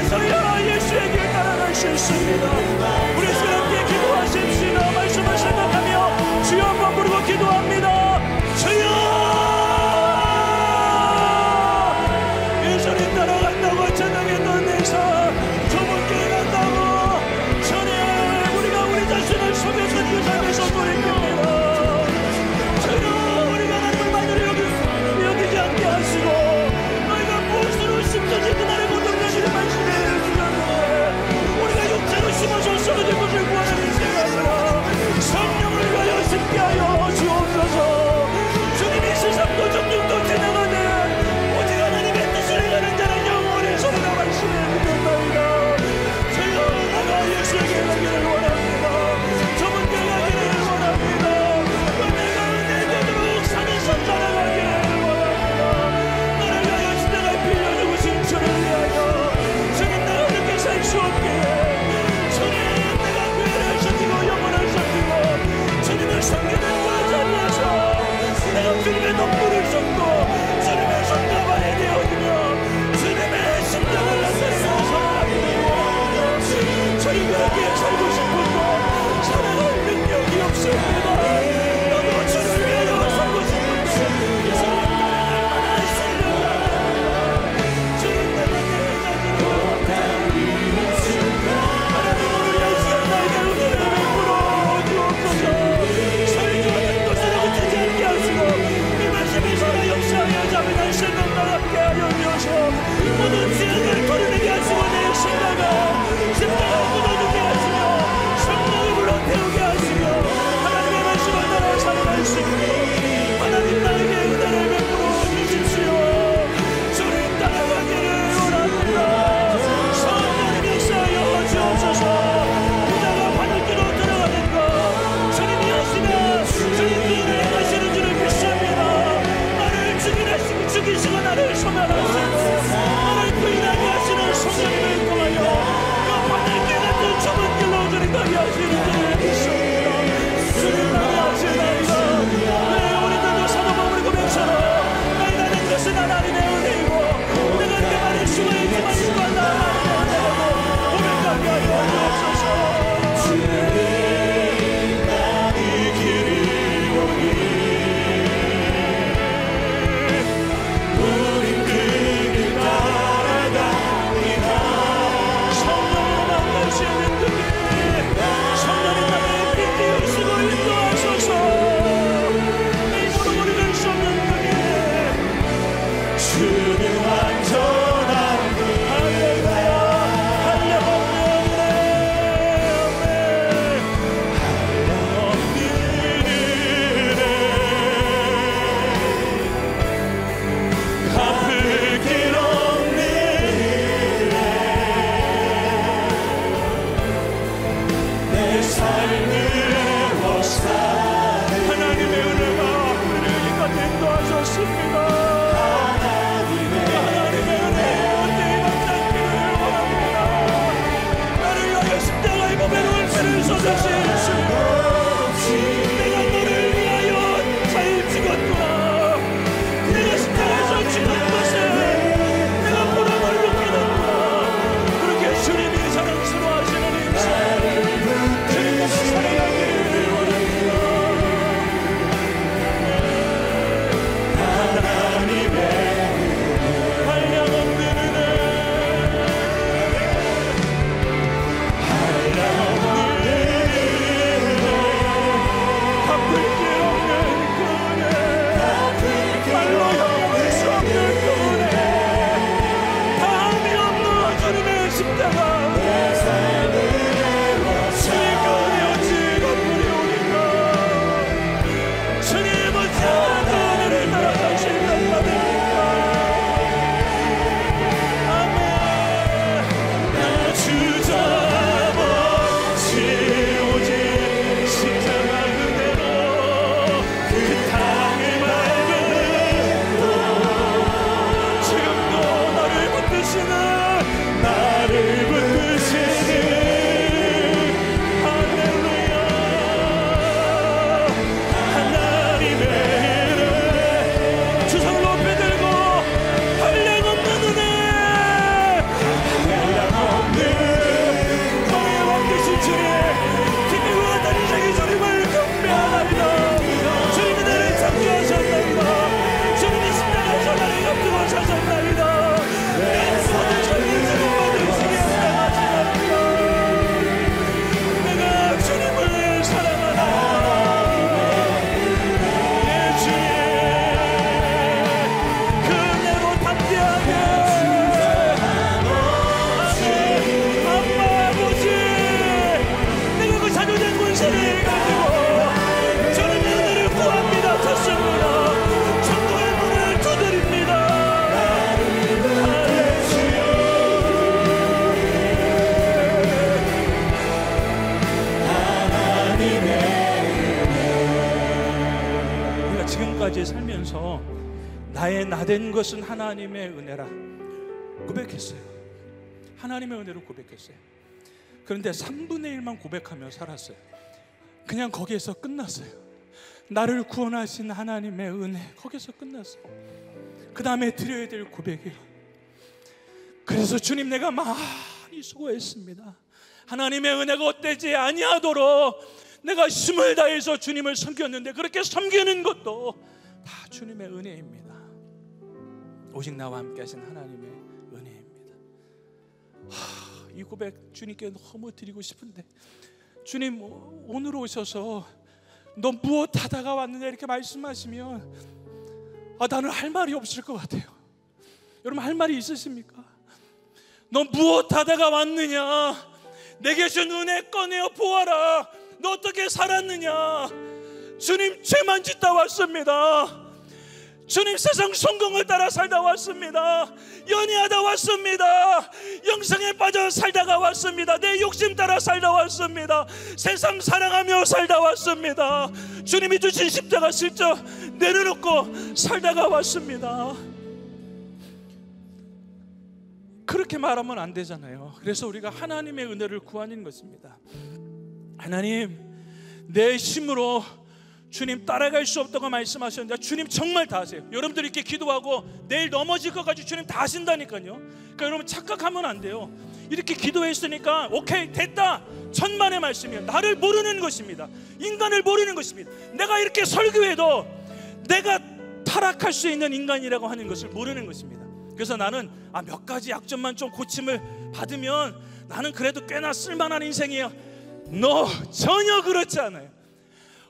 나서야 예수의 길 따라갈 수 있습니다. 우리 함께 기도하십시다. 말씀을 생각하며 주여 한번 부르고 기도합니다. 주여! 예수님 따라간다고 찬양했던 내사 좁은 길 간다고 전에 우리가 우리 자신을 속여서 그 삶에서 돌이킵니다. 주여, 우리가 하나님을 만으로 여기지 않게 하시고 너희가 무엇으로 심어진 그날의 고통까지는 말씀해 주셨는데 우리가 육체로 심어서 쓰러진 것을 구하는 인생이 아니라 성령을 위하여 심게 하여 주옵소서. 주님이 세상도 정육도 지나가는 오직 하나님의 뜻을 행하는 자는 영원히 소리가 말씀해 주셨나이다. 주여, 나가 예수에게 가기를 원합니다. 좁은 길 가기를 원합니다. 내가 은혜 되도록 산에서 자라가기를 원합니다. 나를 위하여 십자가에 빌려 죽으신 주를 위하여 주님, 내가 그렇게 살 수 없게 주님, 내가 교회를 섬기고 영혼을 섬기고 주님을 섬기는 그 자리에서 내가 주님의 눈물을 쏟고 주님의 손가발에 되어지며 주님의 심장을 나타내고 살아가기를 원합니다. 저희 그렇게 살고 싶어도 살아갈 능력이 없습니다. 너도 주를 위하여 살고 싶은데 주님 따라갈 만한 실력이 없습니다. 주님, 내가 내 자신을 하나님, 오늘 이 나에게 은혜를 베풀어 주옵소서. 설교하는 것을 어찌지 않게 하시고 이 말씀이 살아 역사하여 자비난 생각과 함께 하여 주셔서 모든 죄악을 거르게 하시고 내 생각을 십자가에 묻어두게 하시며 성령으로 태우게 하시며 하나님의 말씀을 따라 살아갈 수 있도록 하나님 나에게 은혜를 베풀어 주십시오. 주님 따라가기를 원합니다. 성령님 역사하여 주옵소서. 부자가 바늘기로 들어가는 것 주님이 하시면 주님 그 은혜를 하시는 줄을 믿습니다. 나를 죽이시고 나를 소멸하시고 나를 부인하게 하시는 성령님을 통하여 그 바늘길 같은 좁은 길로 주님 가게 하시는 줄을 믿습니다. 주님 나를 하시나이다. 네, 우리들도 사도 바울이 고백처럼 나이가 된 것은 하나님의 은혜이고 내가 이렇게 말할 수가 있지만 이 또한 하나님의 은혜라고 고백하게 하여 주옵소서. 주님, 나의 길이 오니 우린 그 길 따라갑니다. 성령을 만나시는 그 길, 성령이 나를 빛이시고 인도하소서. 입으로 우리를 쏟는 그 길, 주는 완전한 길. 할렐루야, 할렐루야, 갚을 길 없는 내 삶을 역사 하나님의 은혜가 우리를 이 곁에 인도하셨습니다. 나 된 것은 하나님의 은혜라 고백했어요. 하나님의 은혜로 고백했어요. 그런데 3분의 1만 고백하며 살았어요. 그냥 거기에서 끝났어요. 나를 구원하신 하나님의 은혜, 거기서 끝났어요. 그 다음에 드려야 될 고백이에요. 그래서 주님, 내가 많이 수고했습니다. 하나님의 은혜가 어때지 아니하도록 내가 힘을 다해서 주님을 섬겼는데, 그렇게 섬기는 것도 다 주님의 은혜입니다. 오직 나와 함께 하신 하나님의 은혜입니다. 이 고백 주님께 너무 드리고 싶은데, 주님 오늘 오셔서 너 무엇 하다가 왔느냐 이렇게 말씀하시면 나는 할 말이 없을 것 같아요. 여러분, 할 말이 있으십니까? 너 무엇 하다가 왔느냐, 내게 준 은혜 꺼내어 보아라. 너 어떻게 살았느냐? 주님 죄만 짓다 왔습니다. 주님 세상 성공을 따라 살다 왔습니다. 연애하다 왔습니다. 영성에 빠져 살다가 왔습니다. 내 욕심 따라 살다 왔습니다. 세상 사랑하며 살다 왔습니다. 주님이 주신 십자가 슬쩍 내려놓고 살다가 왔습니다. 그렇게 말하면 안 되잖아요. 그래서 우리가 하나님의 은혜를 구하는 것입니다. 하나님, 내 힘으로 주님 따라갈 수 없다고 말씀하셨는데 주님 정말 다 하세요. 여러분들이 이렇게 기도하고 내일 넘어질 것까지 주님 다 하신다니까요. 그러니까 여러분 착각하면 안 돼요. 이렇게 기도했으니까 오케이 됐다, 천만의 말씀이에요. 나를 모르는 것입니다. 인간을 모르는 것입니다. 내가 이렇게 설교해도 내가 타락할 수 있는 인간이라고 하는 것을 모르는 것입니다. 그래서 나는 몇 가지 약점만 좀 고침을 받으면 나는 그래도 꽤나 쓸만한 인생이에요. 전혀 그렇지 않아요.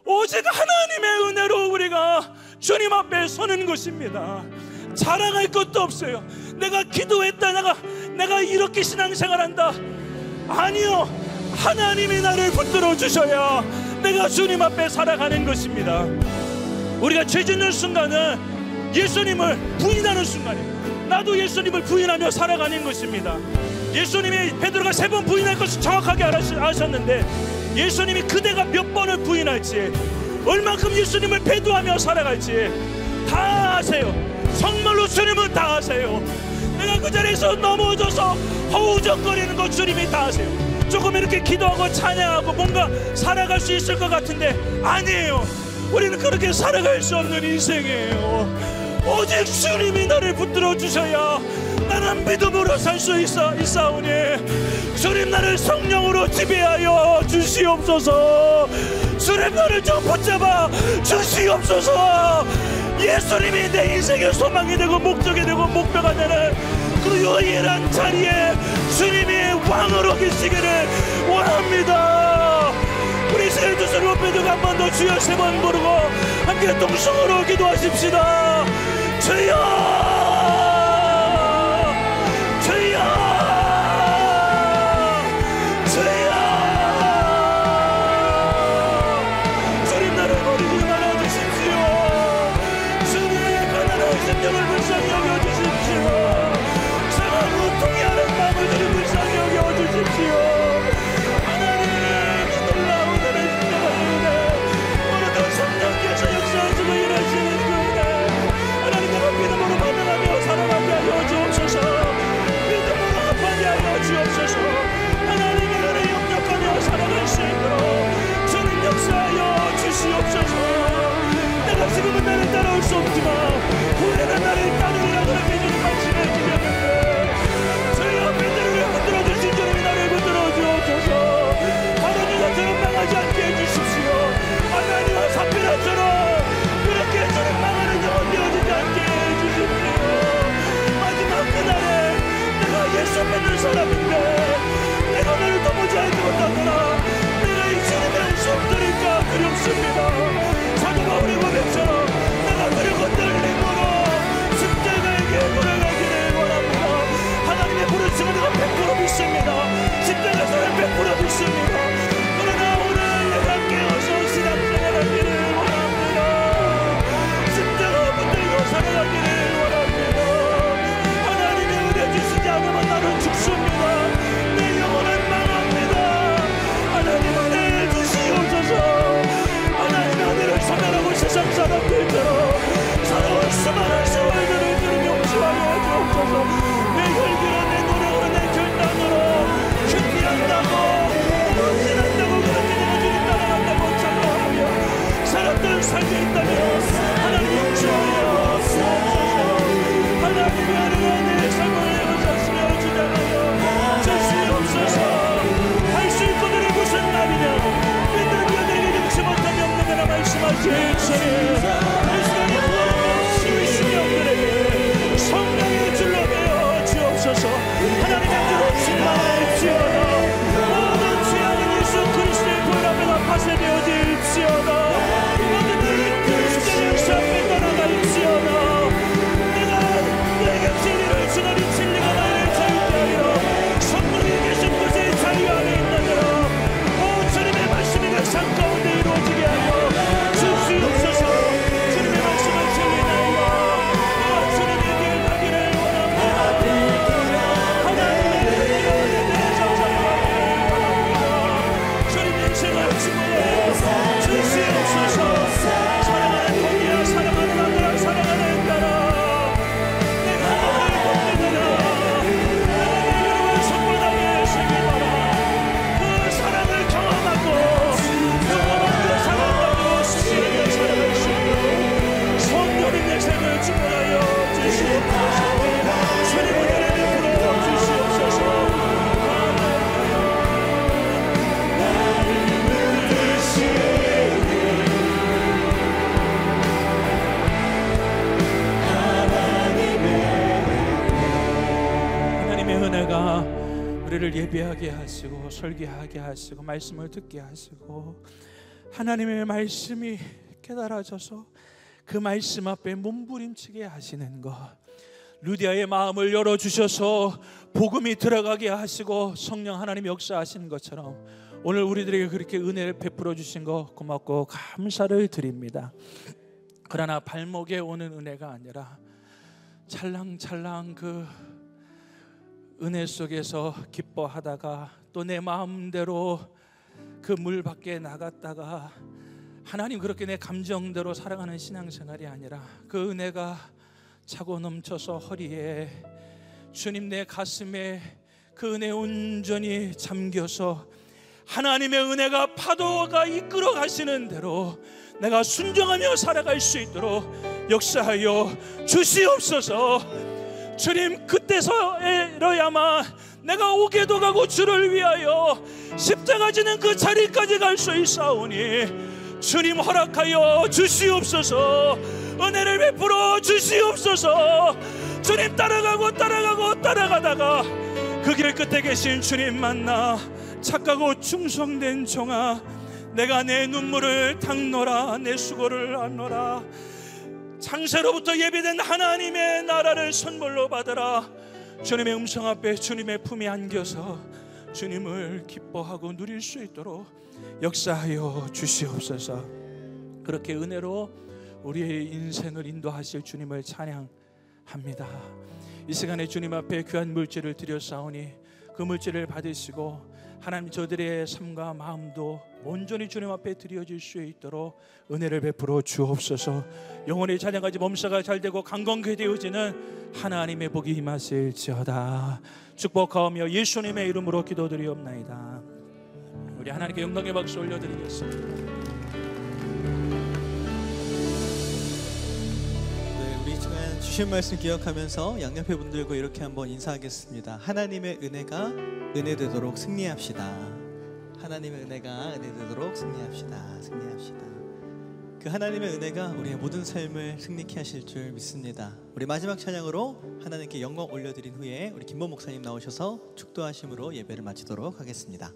오직 하나님의 은혜로 우리가 주님 앞에 서는 것입니다. 자랑할 것도 없어요. 내가 기도했다, 내가 이렇게 신앙생활한다, 아니요. 하나님이 나를 붙들어 주셔야 내가 주님 앞에 살아가는 것입니다. 우리가 죄 짓는 순간은 예수님을 부인하는 순간이에요. 나도 예수님을 부인하며 살아가는 것입니다. 예수님이 베드로가 3번 부인할 것을 정확하게 아셨는데, 예수님이 그대가 몇 번을 부인할지, 얼만큼 예수님을 배도하며 살아갈지 다 아세요. 정말로 주님은 다 아세요. 내가 그 자리에서 넘어져서 허우적거리는 거 주님이 다 아세요. 조금 이렇게 기도하고 찬양하고 뭔가 살아갈 수 있을 것 같은데 아니에요. 우리는 그렇게 살아갈 수 없는 인생이에요. 오직 주님이 나를 붙들어 주셔야 나는 믿음으로 살 수 있사오니 주님, 나를 성령으로 지배하여 주시옵소서. 주님, 나를 좀 붙잡아 주시옵소서. 예수님이 내 인생의 소망이 되고 목적이 되고 목표가 되는 그 유일한 자리에 주님이 왕으로 계시기를 원합니다. 우리 세 두 손을 높이 들고 한 번 더 주여 3번 부르고 함께 동성으로 기도하십시다. 주여, 심령을 불쌍히 여겨주십시오. 상한 고통해하는 마음을 불쌍히 여겨주십시오. 하나님의 놀라운 은혜를 신뢰하시네. 오늘도 성령께서 역사하시고 일하시는 그 은혜, 하나님, 내가 믿음으로 반응하며 살아가게 하여 주옵소서. 믿음으로 합하게 하여 주옵소서. 하나님의 은혜에 영접하며 살아갈 수 있도록 주님 역사하여 주시옵소서. 내가 지금은 나를 따라올 수 없지만 후회는 나를 따르리라 그럽니다. 우리를 예배하게 하시고 설교하게 하시고 말씀을 듣게 하시고 하나님의 말씀이 깨달아져서 그 말씀 앞에 몸부림치게 하시는 것, 루디아의 마음을 열어주셔서 복음이 들어가게 하시고 성령 하나님 역사하시는 것처럼 오늘 우리들에게 그렇게 은혜를 베풀어 주신 거 고맙고 감사를 드립니다. 그러나 발목에 오는 은혜가 아니라 찰랑찰랑 그 은혜 속에서 기뻐하다가 또 내 마음대로 그 물 밖에 나갔다가 하나님 그렇게 내 감정대로 살아가는 신앙생활이 아니라 그 은혜가 차고 넘쳐서 허리에, 주님 내 가슴에 그 은혜 온전히 잠겨서 하나님의 은혜가 파도가 이끌어 가시는 대로 내가 순종하며 살아갈 수 있도록 역사하여 주시옵소서. 주님, 그때서야만 내가 오게도 가고 주를 위하여 십자가 지는 그 자리까지 갈 수 있사오니 주님 허락하여 주시옵소서. 은혜를 베풀어 주시옵소서. 주님 따라가다가 그 길 끝에 계신 주님 만나 착하고 충성된 종아, 내가 내 눈물을 닦노라, 내 수고를 안노라. 창세로부터 예비된 하나님의 나라를 선물로 받으라. 주님의 음성 앞에 주님의 품에 안겨서 주님을 기뻐하고 누릴 수 있도록 역사하여 주시옵소서. 그렇게 은혜로 우리의 인생을 인도하실 주님을 찬양합니다. 이 시간에 주님 앞에 귀한 물질을 드렸사오니 그 물질을 받으시고 하나님 저들의 삶과 마음도 온전히 주님 앞에 드려질 수 있도록 은혜를 베풀어 주옵소서. 영혼의 찬양까지 몸사가 잘되고 강건케 되어지는 하나님의 복이 임하실지어다. 축복하오며 예수님의 이름으로 기도드리옵나이다. 우리 하나님께 영광의 박수 올려드리겠습니다. 우리 이 시간 주신 말씀 기억하면서 양옆에 분들과 이렇게 한번 인사하겠습니다. 하나님의 은혜가 은혜되도록 승리합시다. 하나님의 은혜가 은혜되도록 승리합시다. 그 하나님의 은혜가 우리의 모든 삶을 승리케 하실 줄 믿습니다. 우리 마지막 찬양으로 하나님께 영광 올려드린 후에 우리 김모 목사님 나오셔서 축도하심으로 예배를 마치도록 하겠습니다.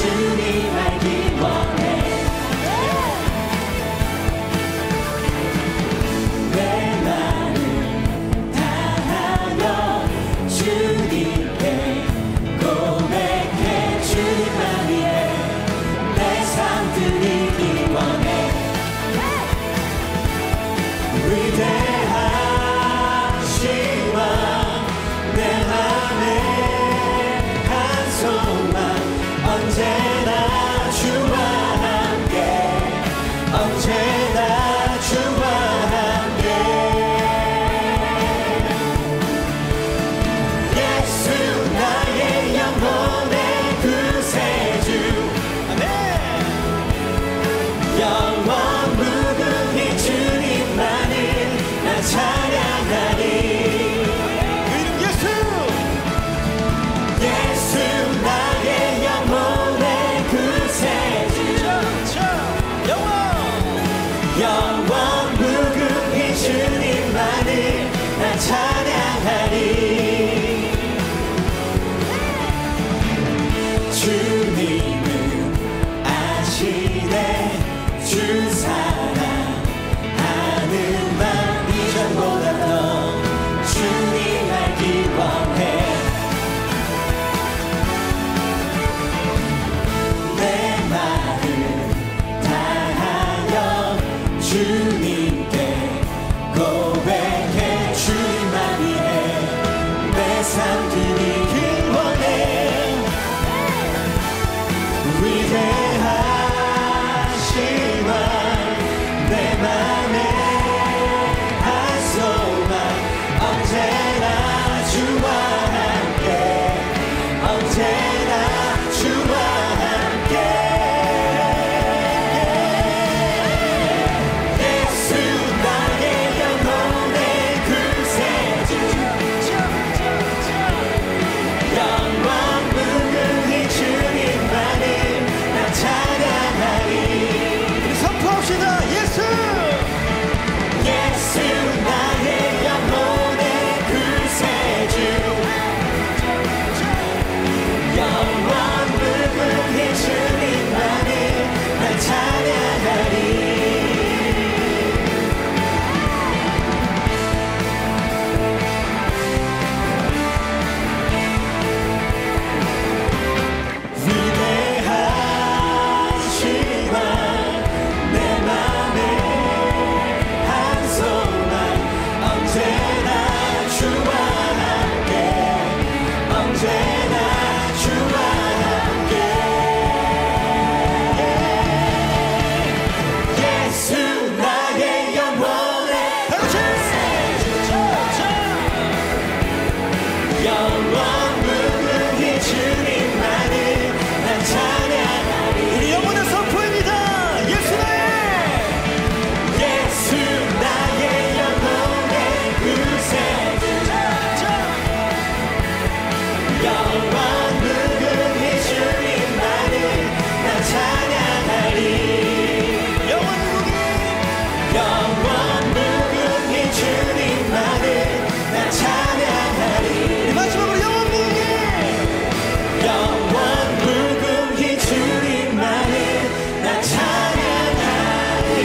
주님 알기 원해. 삶 드리길 원해. 위대하시만 내 맘에 한 소망 언제나 주와 함께 언제나 주와 함께 예수 나의 영혼의 구세주 영원 무궁히 주님만을 나 찬양하리. 우리 선포합시다. 예수 나의 영혼의 구세주 영원 무궁히 주님만을 나 찬양하리. 위대하시만 내 맘에 한 소망 언제나 주와 함께 언제나 주와 함께 예수 나의 영혼의 영원 무궁히 주님만을 난 찬양하리. 우리 영혼의 선포입니다. 예수 나의 영혼의 구세주 영원 무궁히 주님만을 난 찬양하리. 영원 무궁히 주님만을 난 찬양하리. 마지막으로 영원 무궁히 주님만을 난 찬양하리.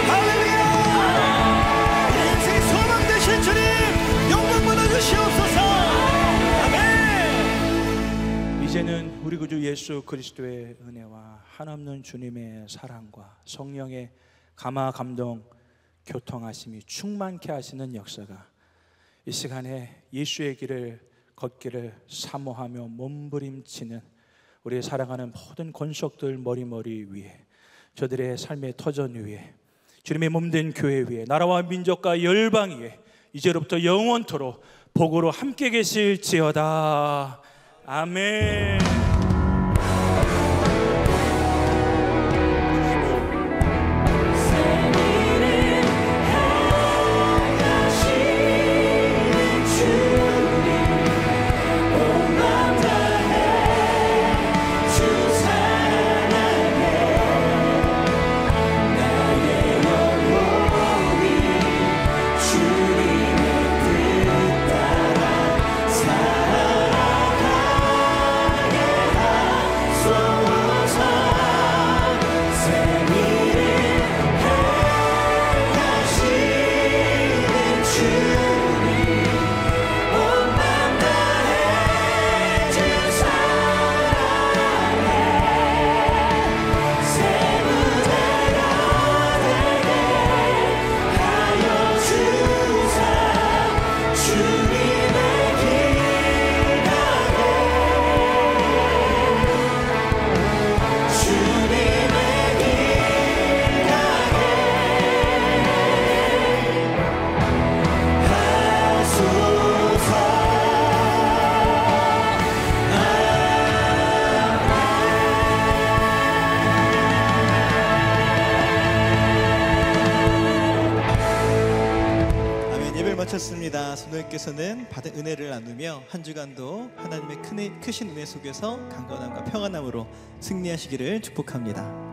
할렐루야. 우리 인생의 소망 되신 주님 영광 받아주시옵소서. 아멘. 이제는 우리 구주 예수 그리스도의 은혜와 한없는 주님의 사랑과 성령의 감화 감동 교통하심이 충만케 하시는 역사가 이 시간에 예수의 길을 걷기를 사모하며 몸부림치는 우리의 사랑하는 모든 권속들 머리머리 위에 저들의 삶의 터전 위에 주님의 몸된 교회 위에 나라와 민족과 열방 위에 이제로부터 영원토록 복으로 함께 계실지어다. 아멘. 마쳤습니다. 성도님께서는 받은 은혜를 나누며 한 주간도 하나님의 크신 은혜 속에서 강건함과 평안함으로 승리하시기를 축복합니다.